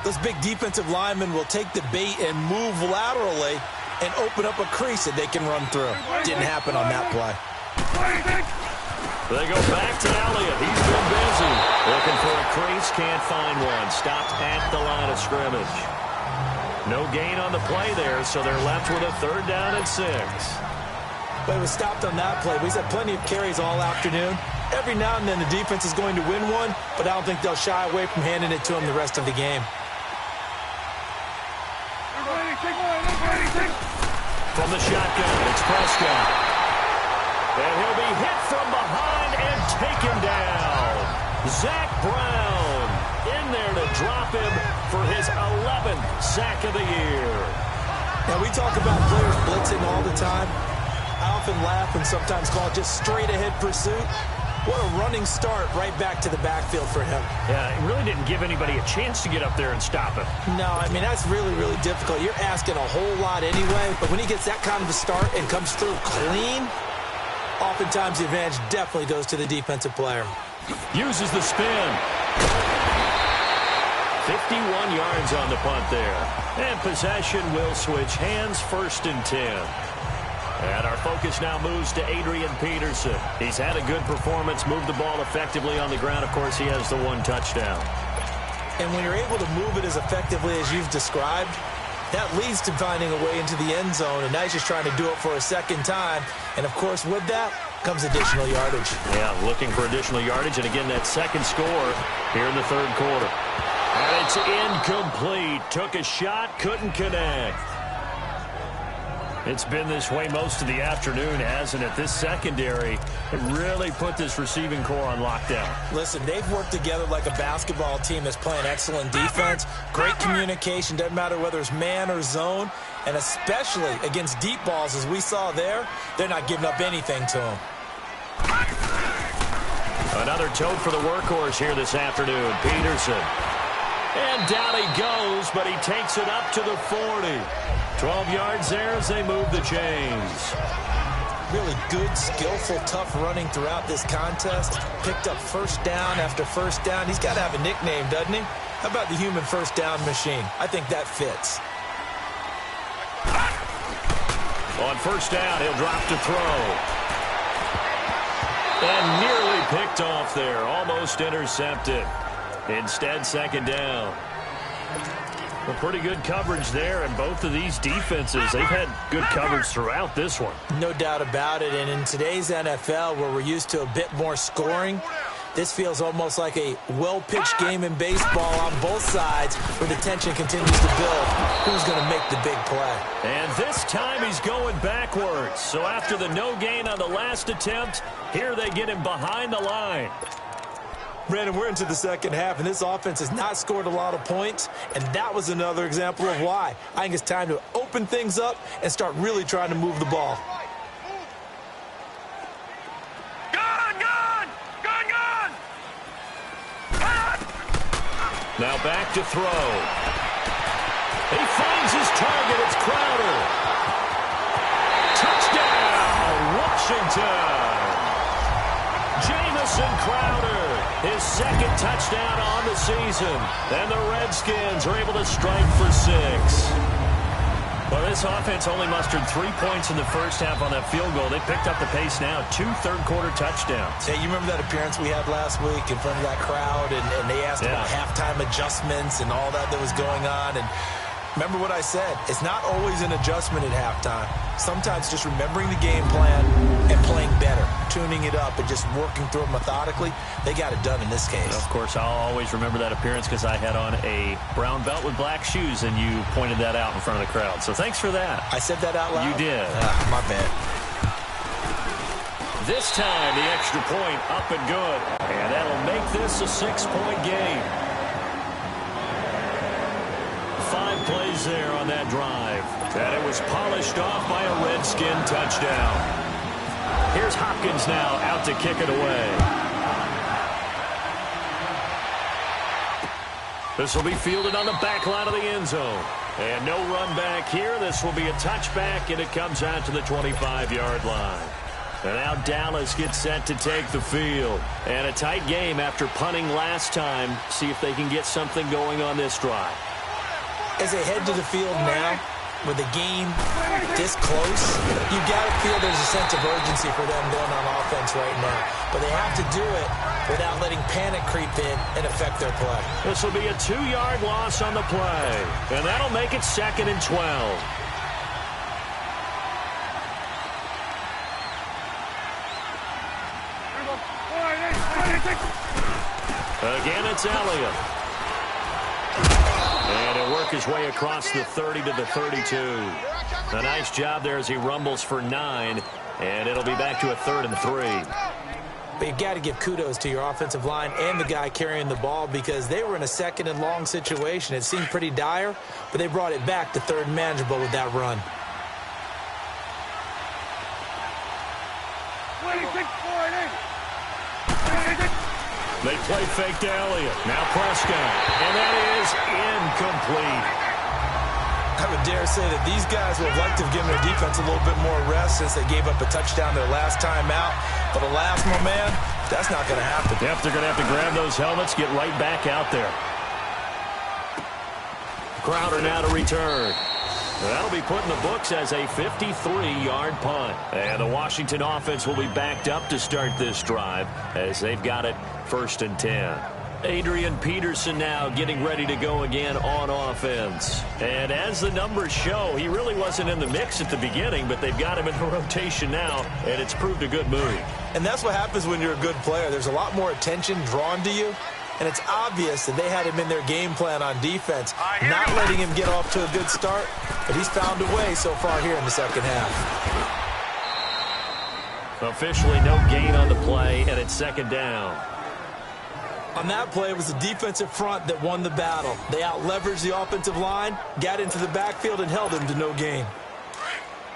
those big defensive linemen will take the bait and move laterally and open up a crease that they can run through. Didn't happen on that play. They go back to Elliott. He's been busy. Looking for a crease, can't find one. Stopped at the line of scrimmage. No gain on the play there, so they're left with a 3rd down and 6. But it was stopped on that play. He's had plenty of carries all afternoon. Every now and then the defense is going to win one, but I don't think they'll shy away from handing it to him the rest of the game. From the shotgun, it's Prescott. And he'll be hit from behind and taken down. Zach Brown in there to drop him for his 11th sack of the year. Now, we talk about players blitzing all the time. I often laugh and sometimes call it just straight-ahead pursuit. What a running start right back to the backfield for him. Yeah, it really didn't give anybody a chance to get up there and stop him. No, I mean, that's really, really difficult. You're asking a whole lot anyway, but when he gets that kind of a start and comes through clean, oftentimes the advantage definitely goes to the defensive player. Uses the spin. 51 yards on the punt there. And possession will switch hands, 1st and 10. And our focus now moves to Adrian Peterson. He's had a good performance, moved the ball effectively on the ground. Of course, he has the 1 touchdown. And when you're able to move it as effectively as you've described, that leads to finding a way into the end zone. And now he's just trying to do it for a second time. And, of course, with that comes additional yardage. Yeah, looking for additional yardage. And, again, that second score here in the 3rd quarter. And it's incomplete. Took a shot, couldn't connect. It's been this way most of the afternoon, hasn't it? This secondary really put this receiving core on lockdown. Listen, they've worked together like a basketball team that's playing excellent defense. Great communication, doesn't matter whether it's man or zone. And especially against deep balls, as we saw there, they're not giving up anything to them. Another tote for the workhorse here this afternoon, Peterson. And down he goes, but he takes it up to the 40. 12 yards there as they move the chains. Really good, skillful, tough running throughout this contest. Picked up first down after first down. He's got to have a nickname, doesn't he? How about the human first down machine? I think that fits. On first down, he'll drop to throw. And nearly picked off there. Almost intercepted. Instead, 2nd down. Well, pretty good coverage there, and both of these defenses, they've had good coverage throughout this one. No doubt about it, and in today's NFL, where we're used to a bit more scoring, this feels almost like a well-pitched game in baseball on both sides, where the tension continues to build. Who's going to make the big play? And this time he's going backwards. So after the no gain on the last attempt, here they get him behind the line. Brandon, we're into the second half, and this offense has not scored a lot of points, and that was another example of why. I think it's time to open things up and start really trying to move the ball. Gun! Now back to throw. He finds his target. It's Crowder. Touchdown, Washington. Jamison Crowder, his 2nd touchdown on the season. And the Redskins are able to strike for 6. Well, this offense only mustered 3 points in the first half on that field goal. They picked up the pace now. 2 third-quarter touchdowns. Hey, you remember that appearance we had last week in front of that crowd, and they asked about halftime adjustments and all that was going on, and remember what I said. It's not always an adjustment at halftime. Sometimes just remembering the game plan and playing better, tuning it up and just working through it methodically. They got it done in this case. Of course, I'll always remember that appearance because I had on a brown belt with black shoes, and you pointed that out in front of the crowd. So thanks for that. I said that out loud? You did. My bad. This time, the extra point up and good. And that'll make this a 6-point game. 5 plays there on that drive. And it was polished off by a Redskin touchdown. Here's Hopkins now out to kick it away. This will be fielded on the back line of the end zone. And no run back here. This will be a touchback, and it comes out to the 25-yard line. And now Dallas gets set to take the field. And a tight game after punting last time. See if they can get something going on this drive. As they head to the field now, with the game this close, you got to feel there's a sense of urgency for them going on offense right now. But they have to do it without letting panic creep in and affect their play. This will be a 2-yard loss on the play. And that'll make it 2nd and 12. Again, it's Elliott. And he'll work his way across the 30 to the 32. A nice job there as he rumbles for 9. And it'll be back to a 3rd and 3. But you've got to give kudos to your offensive line and the guy carrying the ball because they were in a 2nd and long situation. It seemed pretty dire, but they brought it back to 3rd and manageable with that run. They play fake to Elliott. Now Prescott. And that is incomplete. I would dare say that these guys would have liked to have given their defense a little bit more rest since they gave up a touchdown their last time out. But alas, my man, that's not going to happen. Yep, they're going to have to grab those helmets, get right back out there. Crowder now to return. That'll be put in the books as a 53-yard punt. And the Washington offense will be backed up to start this drive as they've got it 1st and 10. Adrian Peterson now getting ready to go again on offense. And as the numbers show, he really wasn't in the mix at the beginning, but they've got him in the rotation now, and it's proved a good move. And that's what happens when you're a good player. There's a lot more attention drawn to you, and it's obvious that they had him in their game plan on defense, not letting him get off to a good start, but he's found a way so far here in the 2nd half. Officially no gain on the play, and it's 2nd down. On that play, it was the defensive front that won the battle. They out-leveraged the offensive line, got into the backfield, and held him to no gain.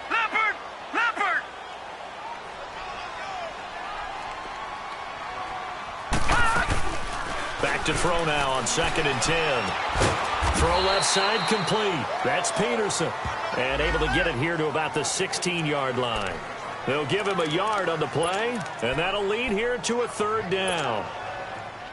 Leopard! Leopard! Back to throw now on 2nd and 10. Throw left side complete. That's Peterson. And able to get it here to about the 16-yard line. They'll give him a yard on the play, and that'll lead here to a 3rd down.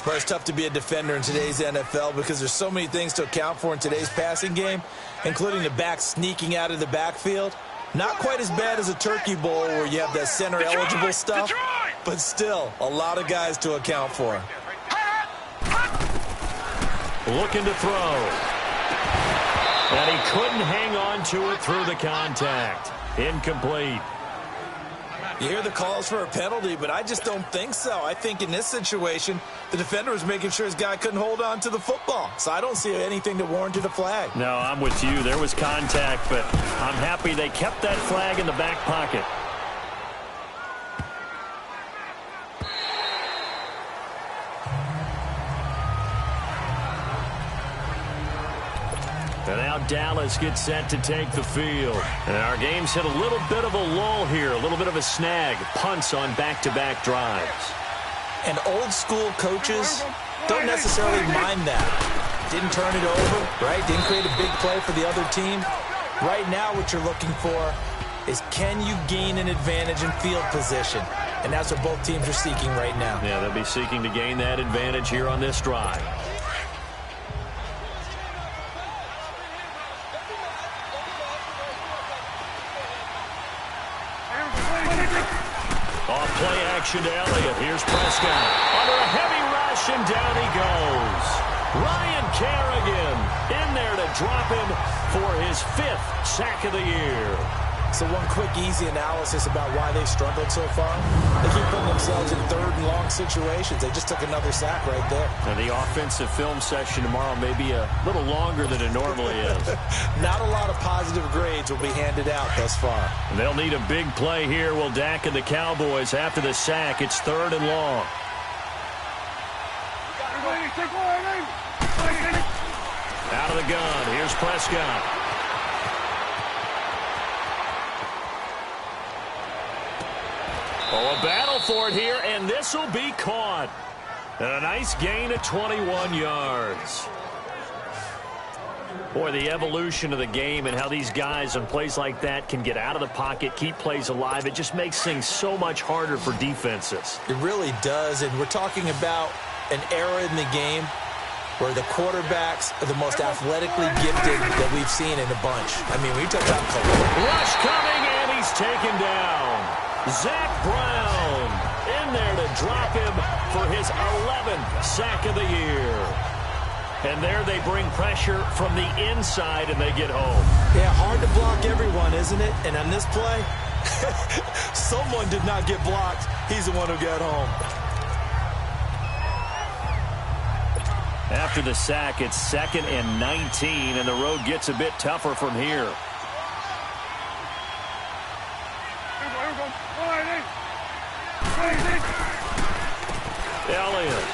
But it's tough to be a defender in today's NFL because there's so many things to account for in today's passing game, including the back sneaking out of the backfield. Not quite as bad as a turkey bowl where you have that center-eligible stuff, but still a lot of guys to account for. Looking to throw. And he couldn't hang on to it through the contact. Incomplete. You hear the calls for a penalty, but I just don't think so. I think in this situation, the defender was making sure his guy couldn't hold on to the football. So I don't see anything that warranted a flag. No, I'm with you. There was contact, but I'm happy they kept that flag in the back pocket. And now Dallas gets set to take the field. And our game's hit a little bit of a lull here, a little bit of a snag. Punts on back-to-back drives. And old-school coaches don't necessarily mind that. Didn't turn it over, right? Didn't create a big play for the other team. Right now what you're looking for is can you gain an advantage in field position? And that's what both teams are seeking right now. Yeah, they'll be seeking to gain that advantage here on this drive. Off play action to Elliott. Here's Prescott. Under a heavy rush, and down he goes. Ryan Kerrigan in there to drop him for his 5th sack of the year. So one quick, easy analysis about why they've struggled so far. They keep putting themselves in 3rd and long situations. They just took another sack right there. And the offensive film session tomorrow may be a little longer than it normally is. Not a lot of positive grades will be handed out thus far. And they'll need a big play here, will Dak and the Cowboys after the sack. It's 3rd and long. Out of the gun. Here's Prescott. Oh, a battle for it here, and this will be caught. And a nice gain of 21 yards. Boy, the evolution of the game and how these guys on plays like that can get out of the pocket, keep plays alive, it just makes things so much harder for defenses. It really does, and we're talking about an era in the game where the quarterbacks are the most athletically gifted that we've seen in a bunch. I mean, when you talk about rush coming, and he's taken down. Zach Brown in there to drop him for his 11th sack of the year. And there they bring pressure from the inside, and they get home. Yeah, hard to block everyone, isn't it? And on this play, someone did not get blocked. He's the one who got home. After the sack, it's 2nd and 19, and the road gets a bit tougher from here. Elliott.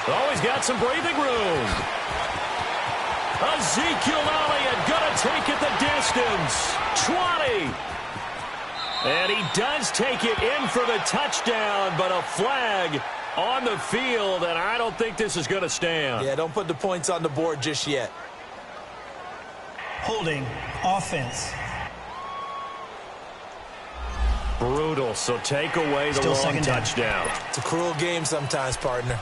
Oh, he's got some breathing room. Ezekiel Elliott gonna take it the distance. 20. And he does take it in for the touchdown, but a flag on the field, and I don't think this is going to stand. Yeah, don't put the points on the board just yet. Holding offense. Brutal, so take away the Still long touchdown. It's a cruel game sometimes, partner.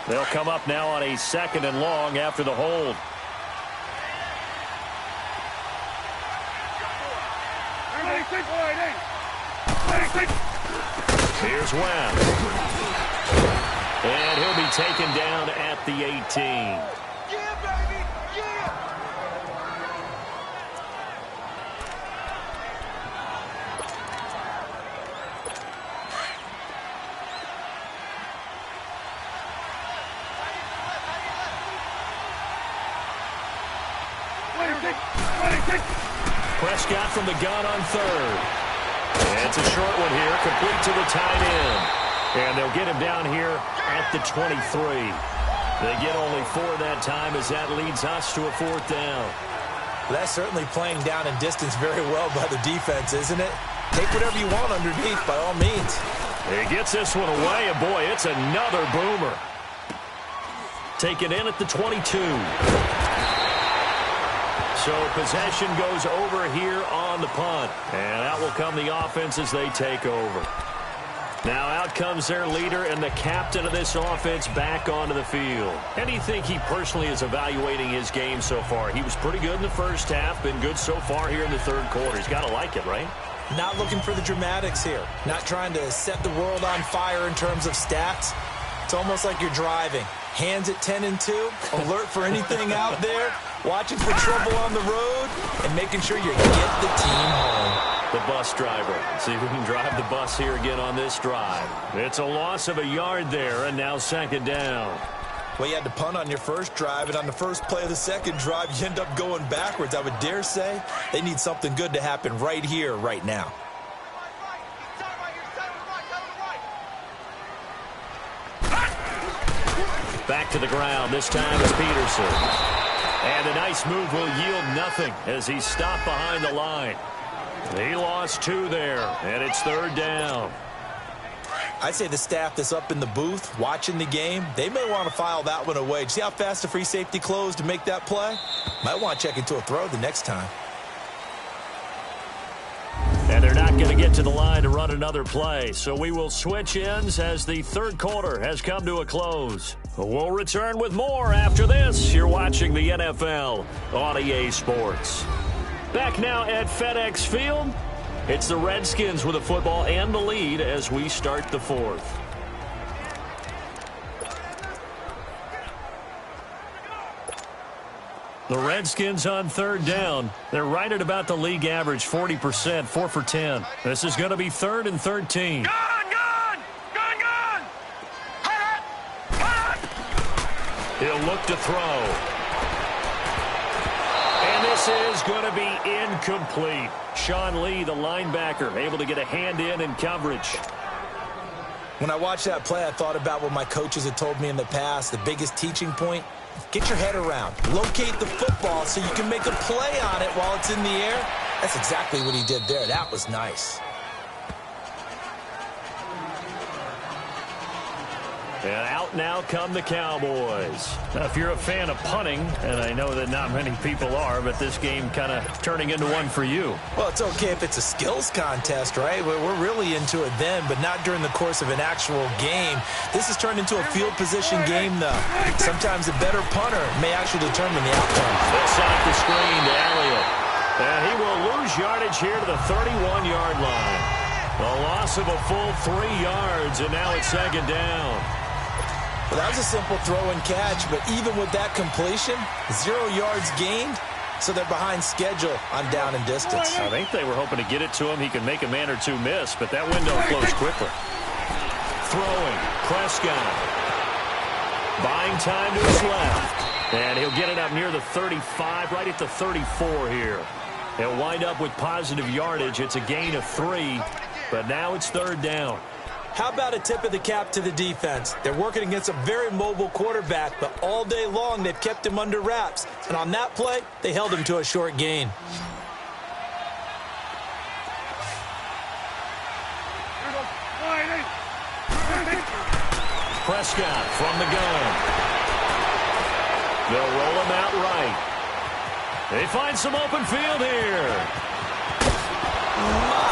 They'll come up now on a 2nd and long after the hold. Here's Webb. And he'll be taken down at the 18. Yeah, baby! Yeah! Prescott from the gun on 3rd. And it's a short one here, complete to the tight end. And they'll get him down here at the 23. They get only 4 that time as that leads us to a 4th down. Well, that's certainly playing down and distance very well by the defense, isn't it? Take whatever you want underneath, by all means. He gets this one away, and boy, it's another boomer. Taken in at the 22. So possession goes over here on the punt. And out will come the offense as they take over. Now out comes their leader and the captain of this offense back onto the field. And do you think he personally is evaluating his game so far? He was pretty good in the first half, been good so far here in the 3rd quarter. He's got to like it, right? Not looking for the dramatics here. Not trying to set the world on fire in terms of stats. It's almost like you're driving. Hands at 10 and 2, alert for anything out there, watching for trouble on the road, and making sure you get the team home. The bus driver. See if we can drive the bus here again on this drive. It's a loss of a yard there, and now 2nd down. Well, you had to punt on your first drive, and on the first play of the 2nd drive, you end up going backwards. I would dare say they need something good to happen right here, right now. Back to the ground. This time it's Peterson. And a nice move will yield nothing as he's stopped behind the line. He lost 2 there, and it's 3rd down. I'd say the staff that's up in the booth watching the game, they may want to file that one away. See how fast the free safety closed to make that play? Might want to check into a throw the next time. And they're not going to get to the line to run another play. So we will switch ends as the 3rd quarter has come to a close. We'll return with more after this. You're watching the NFL on EA Sports. Back now at FedEx Field. It's the Redskins with the football and the lead as we start the 4th. The Redskins on 3rd down. They're right at about the league average, 40%, 4 for 10. This is going to be 3rd and 13. Gun! He'll look to throw. And this is going to be incomplete. Sean Lee, the linebacker, able to get a hand in coverage. When I watched that play, I thought about what my coaches had told me in the past. The biggest teaching point, get your head around. Locate the football so you can make a play on it while it's in the air. That's exactly what he did there. That was nice. And out now come the Cowboys. Now, if you're a fan of punting, and I know that not many people are, but this game kind of turning into one for you. Well, it's okay if it's a skills contest, right? We're really into it then, but not during the course of an actual game. This has turned into a field position game, though. Sometimes a better punter may actually determine the outcome. This off the screen to Elliott. And he will lose yardage here to the 31-yard line. A loss of a full 3 yards, and now it's 2nd down. Well, that was a simple throw and catch, but even with that completion, 0 yards gained, so they're behind schedule on down and distance. I think they were hoping to get it to him. He could make a man or two miss, but that window closed quickly. throwing. Prescott. Buying time to his left. And he'll get it up near the 35, right at the 34 here. He'll wind up with positive yardage. It's a gain of 3, but now it's third down. How about a tip of the cap to the defense? They're working against a very mobile quarterback, but all day long they've kept him under wraps. And on that play, they held him to a short gain. Prescott from the gun. They'll roll him out right. They find some open field here.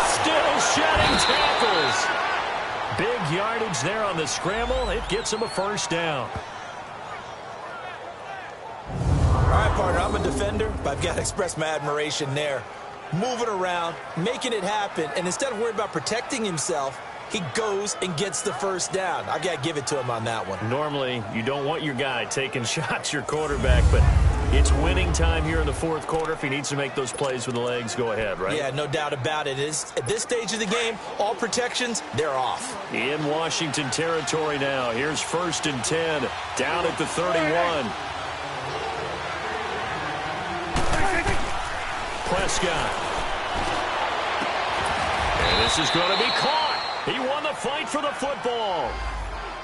Still shedding tackles. Big yardage there on the scramble. It gets him a first down. All right, partner, I'm a defender, but I've got to express my admiration there. Moving around, making it happen, and instead of worrying about protecting himself, he goes and gets the first down. I've got to give it to him on that one. Normally, you don't want your guy taking shots, your quarterback, but it's winning time here in the fourth quarter. If he needs to make those plays with the legs, go ahead, right? Yeah, no doubt about it. At this stage of the game, all protections, they're off. In Washington territory now. Here's 1st and 10, down at the 31. Prescott. And this is going to be caught. He won the fight for the football.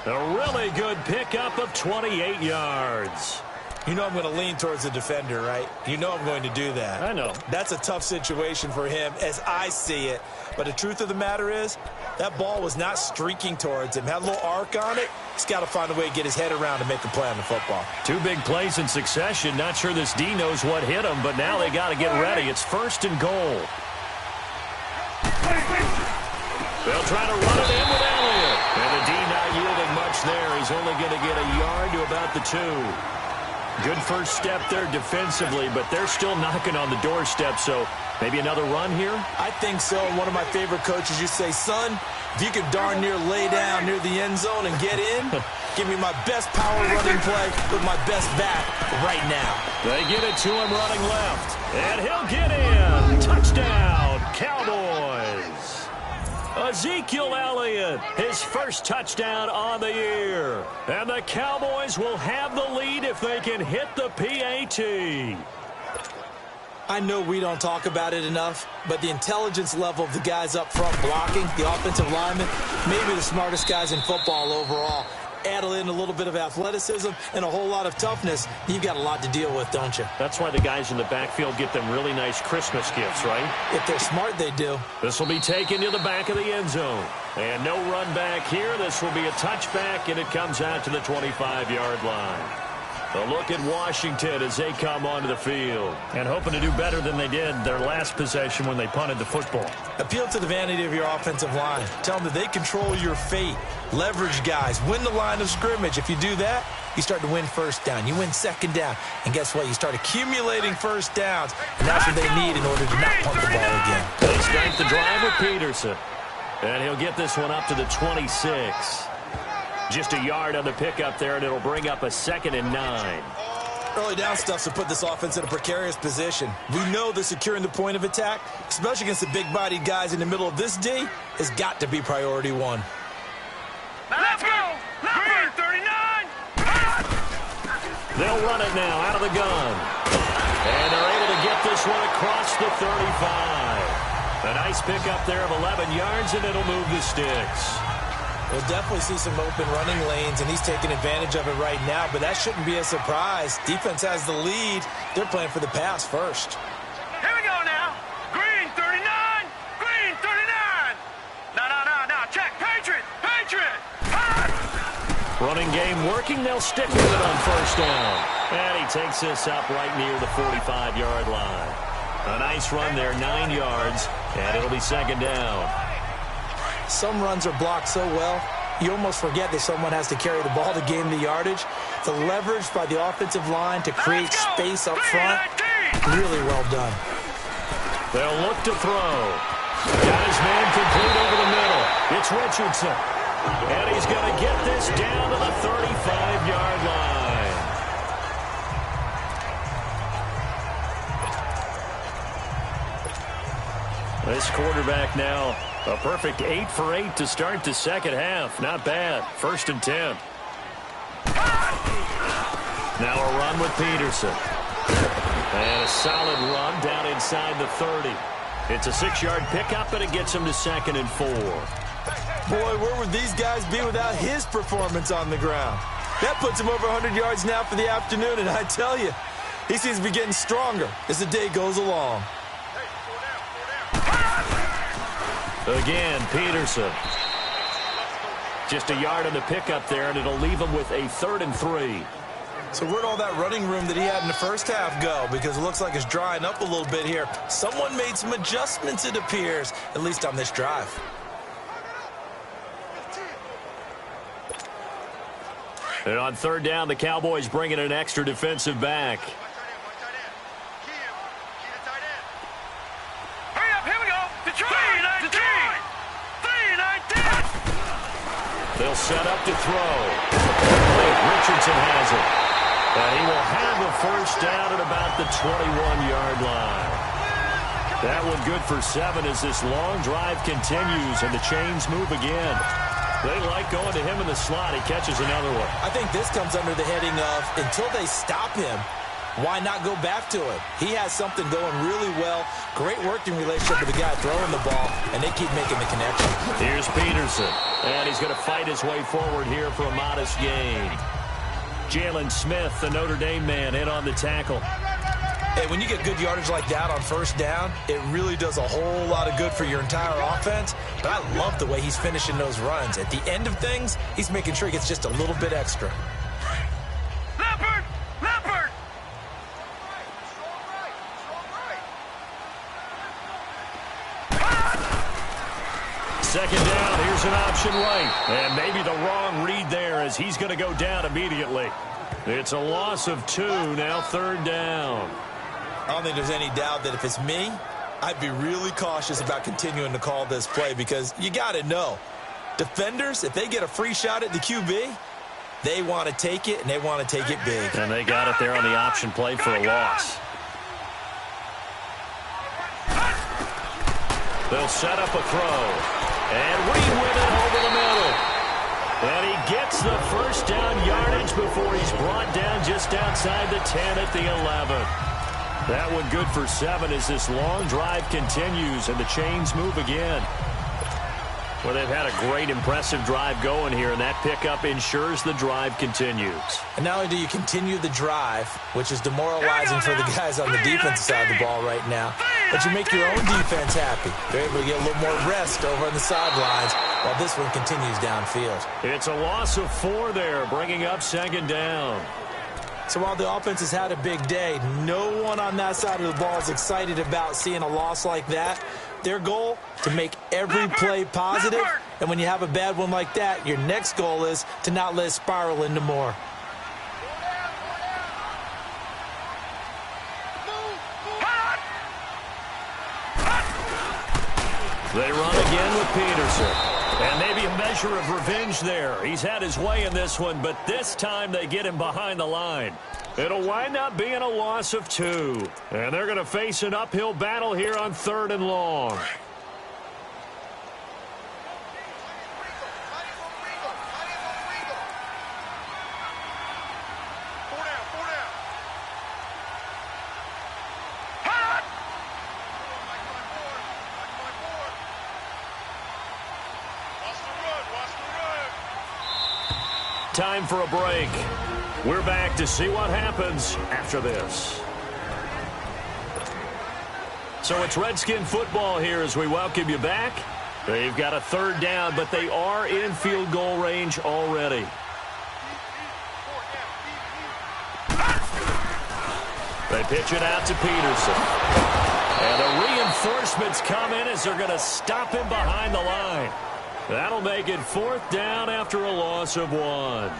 A really good pickup of 28 yards. You know I'm going to lean towards the defender, right? You know I'm going to do that. I know. That's a tough situation for him as I see it. But the truth of the matter is, that ball was not streaking towards him. Had a little arc on it. He's got to find a way to get his head around and make a play on the football. 2 big plays in succession. Not sure this D knows what hit him, but now they got to get ready. It's 1st and goal. They'll try to run it in with Elliott. And the D not yielding much there. He's only going to get a yard to about the 2. Good first step there defensively, but they're still knocking on the doorstep, so maybe another run here? I think so. One of my favorite coaches used to say, son, if you can darn near lay down near the end zone and get in, give me my best power running play with my best back right now. They get it to him running left, and he'll get in. Touchdown, Cowboys. Ezekiel Elliott, his first touchdown on the year. And the Cowboys will have the lead if they can hit the PAT. I know we don't talk about it enough, but the intelligence level of the guys up front blocking, the offensive linemen, maybe the smartest guys in football overall. Add in a little bit of athleticism and a whole lot of toughness, you've got a lot to deal with, don't you? That's why the guys in the backfield get them really nice Christmas gifts, right? If they're smart, they do. This will be taken to the back of the end zone. And no run back here. This will be a touchback, and it comes out to the 25-yard line. A look at Washington as they come onto the field. And hoping to do better than they did their last possession when they punted the football. Appeal to the vanity of your offensive line. Tell them that they control your fate. Leverage guys. Win the line of scrimmage. If you do that, you start to win first down. You win second down. And guess what? You start accumulating first downs. And that's what they need in order to not punt the ball again. They start the drive with Peterson. And he'll get this one up to the 26. Just a yard on the pickup there, and it'll bring up a 2nd and 9. Early down stuff to put this offense in a precarious position. We know that securing the point of attack, especially against the big-bodied guys in the middle of this D, has got to be priority 1. Let's go! Green 39! They'll run it now out of the gun. And they're able to get this one across the 35. A nice pickup there of 11 yards, and it'll move the sticks. We'll definitely see some open running lanes, and he's taking advantage of it right now, but that shouldn't be a surprise. Defense has the lead. They're playing for the pass first. Here we go now. Green 39! Green 39! No. Check. Patriot! Running game working. They'll stick with it on first down. And he takes this up right near the 45-yard line. A nice run there, 9 yards, and it'll be 2nd down. Some runs are blocked so well, you almost forget that someone has to carry the ball to gain the yardage. The leverage by the offensive line to create space up front, really well done. They'll look to throw. Got his man complete over the middle. It's Richardson. And he's going to get this down to the 35-yard line. This quarterback now A perfect 8 for 8 to start the second half. Not bad. 1st and 10. Now a run with Peterson. And a solid run down inside the 30. It's a 6-yard pickup, and it gets him to 2nd and 4. Boy, where would these guys be without his performance on the ground? That puts him over 100 yards now for the afternoon, and I tell you, he seems to be getting stronger as the day goes along. Again, Peterson. Just a yard on the pickup there, and it'll leave him with a 3rd and 3. So where'd all that running room that he had in the first half go? Because it looks like it's drying up a little bit here. Someone made some adjustments, it appears, at least on this drive. And on 3rd down, the Cowboys bring in an extra defensive back. Hurry up, here we go. Detroit. They'll set up to throw. Richardson has it. And he will have the 1st down at about the 21-yard line. That one good for 7 as this long drive continues and the chains move again. They like going to him in the slot. He catches another one. I think this comes under the heading of, until they stop him, why not go back to it? He has something going really well. Great working relationship with the guy throwing the ball, and they keep making the connection. Here's Peterson. And he's going to fight his way forward here for a modest gain. Jalen Smith, the Notre Dame man, in on the tackle. Hey, when you get good yardage like that on 1st down, it really does a whole lot of good for your entire offense. But I love the way he's finishing those runs. At the end of things, he's making sure he gets just a little bit extra. Leopard! 2nd down, here's an option right. And maybe the wrong read there as he's going to go down immediately. It's a loss of 2, now 3rd down. I don't think there's any doubt that if it's me, I'd be really cautious about continuing to call this play because you got to know, defenders, if they get a free shot at the QB, they want to take it, and they want to take it big. And they got it there on the option play for a loss. They'll set up a throw. And Reed with it over the middle. And he gets the 1st down yardage before he's brought down just outside the 10 at the 11. That one good for 7 as this long drive continues and the chains move again. Well, they've had a great, impressive drive going here, and that pickup ensures the drive continues. And not only do you continue the drive, which is demoralizing for the guys on the defensive side of the ball right now, but you make your own defense happy. They're able to get a little more rest over on the sidelines while this one continues downfield. It's a loss of 4 there, bringing up 2nd down. So while the offense has had a big day, no one on that side of the ball is excited about seeing a loss like that. Their goal, to make every play positive. And when you have a bad one like that, your next goal is to not let it spiral into more. They run again with Peterson. And maybe a measure of revenge there. He's had his way in this one, but this time they get him behind the line. It'll wind up being a loss of 2. And they're going to face an uphill battle here on 3rd and long. Time for a break. We're back to see what happens after this. So it's Redskin football here as we welcome you back. They've got a 3rd down, but they are in field goal range already. They pitch it out to Peterson. And the reinforcements come in as they're going to stop him behind the line. That'll make it 4th down after a loss of 1.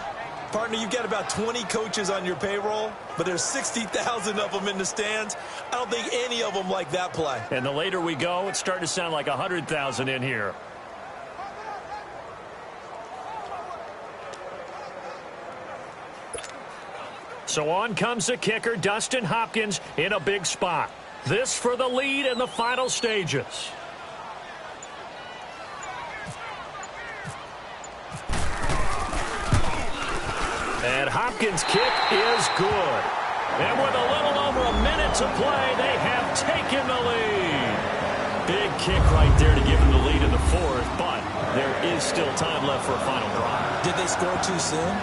Partner, you've got about 20 coaches on your payroll, but there's 60,000 of them in the stands. I don't think any of them like that play. And the later we go, it's starting to sound like 100,000 in here. So on comes the kicker, Dustin Hopkins, in a big spot. This for the lead in the final stages. And Hopkins' kick is good. And with a little over a minute to play, they have taken the lead. Big kick right there to give them the lead in the fourth, but there is still time left for a final drive. Did they score too soon?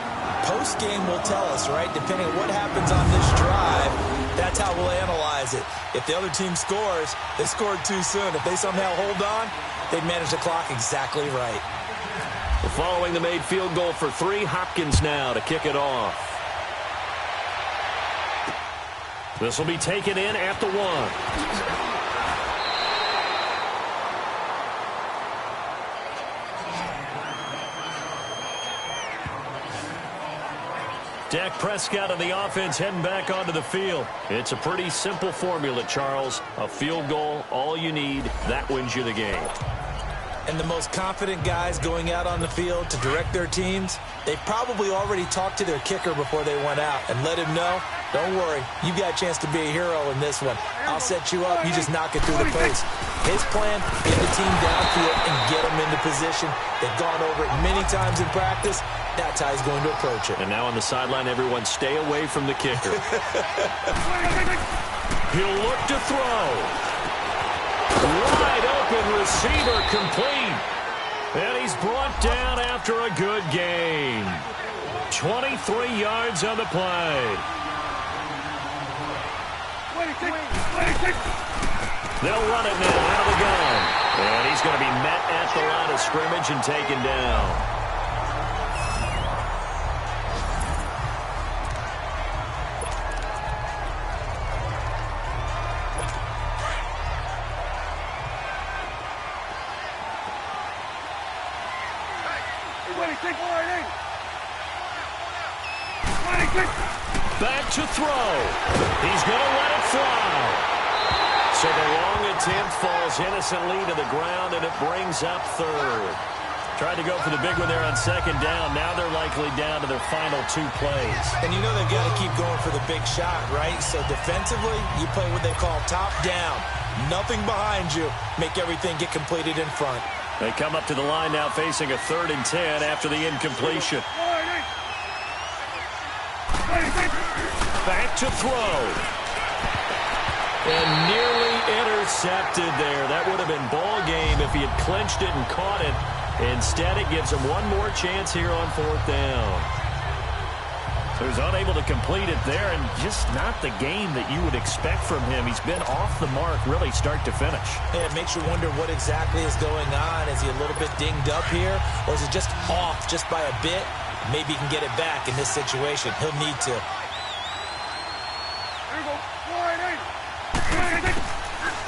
Post-game will tell us, right? Depending on what happens on this drive, that's how we'll analyze it. If the other team scores, they scored too soon. If they somehow hold on, they've managed the clock exactly right. Following the made field goal for 3, Hopkins now to kick it off. This will be taken in at the 1. Dak Prescott of the offense heading back onto the field. It's a pretty simple formula, Charles. A field goal, all you need. That wins you the game. And the most confident guys going out on the field to direct their teams, they probably already talked to their kicker before they went out and let him know, don't worry, you got a chance to be a hero in this one. I'll set you up, you just knock it through the post. His plan, get the team downfield and get them into position. They've gone over it many times in practice. That's how he's going to approach it. And now on the sideline, everyone stay away from the kicker. He'll look to throw. Wide open receiver complete. And he's brought down after a good gain. 23 yards on the play. They'll run it now out of the gun. And he's going to be met at the line of scrimmage and taken down. Back to throw. He's going to let it fly. So the long attempt falls innocently to the ground, and it brings up third. Tried to go for the big one there on second down. Now they're likely down to their final 2 plays. And you know they've got to keep going for the big shot, right? So defensively, you play what they call top down. Nothing behind you. Make everything get completed in front. They come up to the line now facing a 3rd and 10 after the incompletion. Back to throw. And nearly intercepted there. That would have been ball game if he had clinched it and caught it. Instead, it gives him one more chance here on 4th down. So he's unable to complete it there, and just not the game that you would expect from him. He's been off the mark really start to finish. Yeah, it makes you wonder what exactly is going on. Is he a little bit dinged up here, or is it just off just by a bit? Maybe he can get it back in this situation. He'll need to.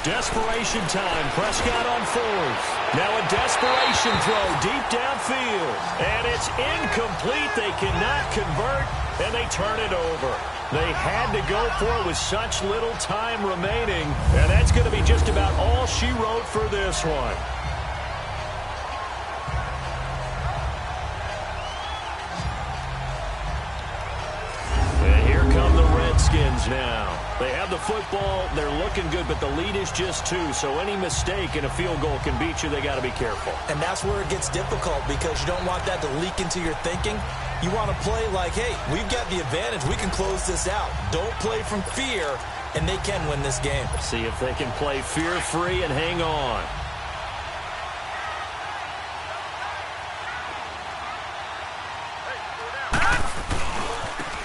Desperation time. Prescott on 4th. Now a desperation throw deep downfield. And it's incomplete. They cannot convert, and they turn it over. They had to go for it with such little time remaining. And that's going to be just about all she wrote for this one. Redskins now. They have the football. They're looking good, but the lead is just 2. So any mistake in a field goal can beat you. They got to be careful. And that's where it gets difficult because you don't want that to leak into your thinking. You want to play like, hey, we've got the advantage. We can close this out. Don't play from fear, and they can win this game. See if they can play fear-free and hang on.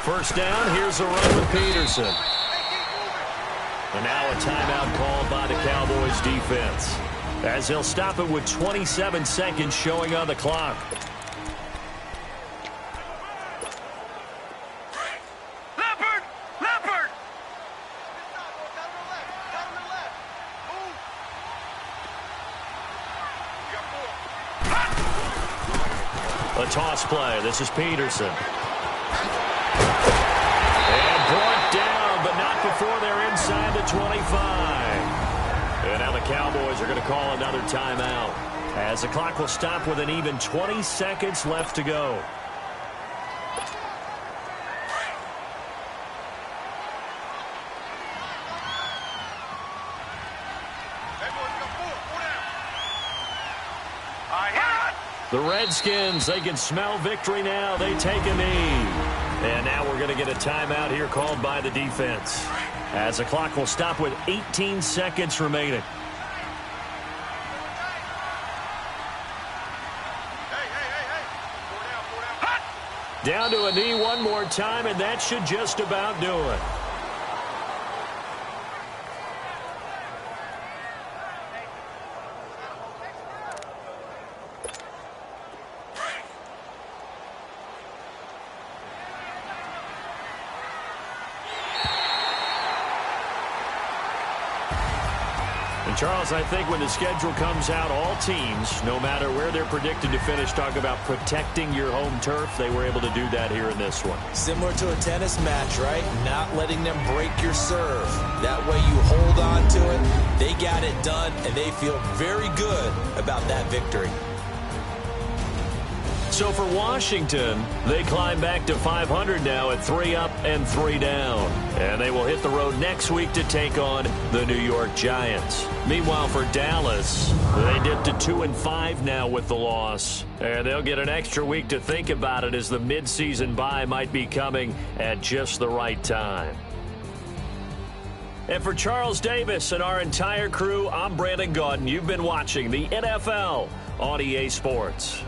First down, here's a run with Peterson. And now a timeout called by the Cowboys defense, as they'll stop it with 27 seconds showing on the clock. Leopard! Leopard! A toss play. This is Peterson. And brought down, but not before they're inside the 25. And now the Cowboys are going to call another timeout, as the clock will stop with an even 20 seconds left to go. The Redskins, they can smell victory now. They take a knee. And now we're going to get a timeout here called by the defense, as the clock will stop with 18 seconds remaining. Down to a knee one more time, and that should just about do it. And Charles, I think when the schedule comes out, all teams, no matter where they're predicted to finish, talk about protecting your home turf. They were able to do that here in this one. Similar to a tennis match, right? Not letting them break your serve. That way you hold on to it. They got it done, and they feel very good about that victory. So for Washington, they climb back to 500 now at 3 up and 3 down. And they will hit the road next week to take on the New York Giants. Meanwhile, for Dallas, they dipped to 2-5 now with the loss. And they'll get an extra week to think about it, as the midseason bye might be coming at just the right time. And for Charles Davis and our entire crew, I'm Brandon Gaudin. You've been watching the NFL on EA Sports.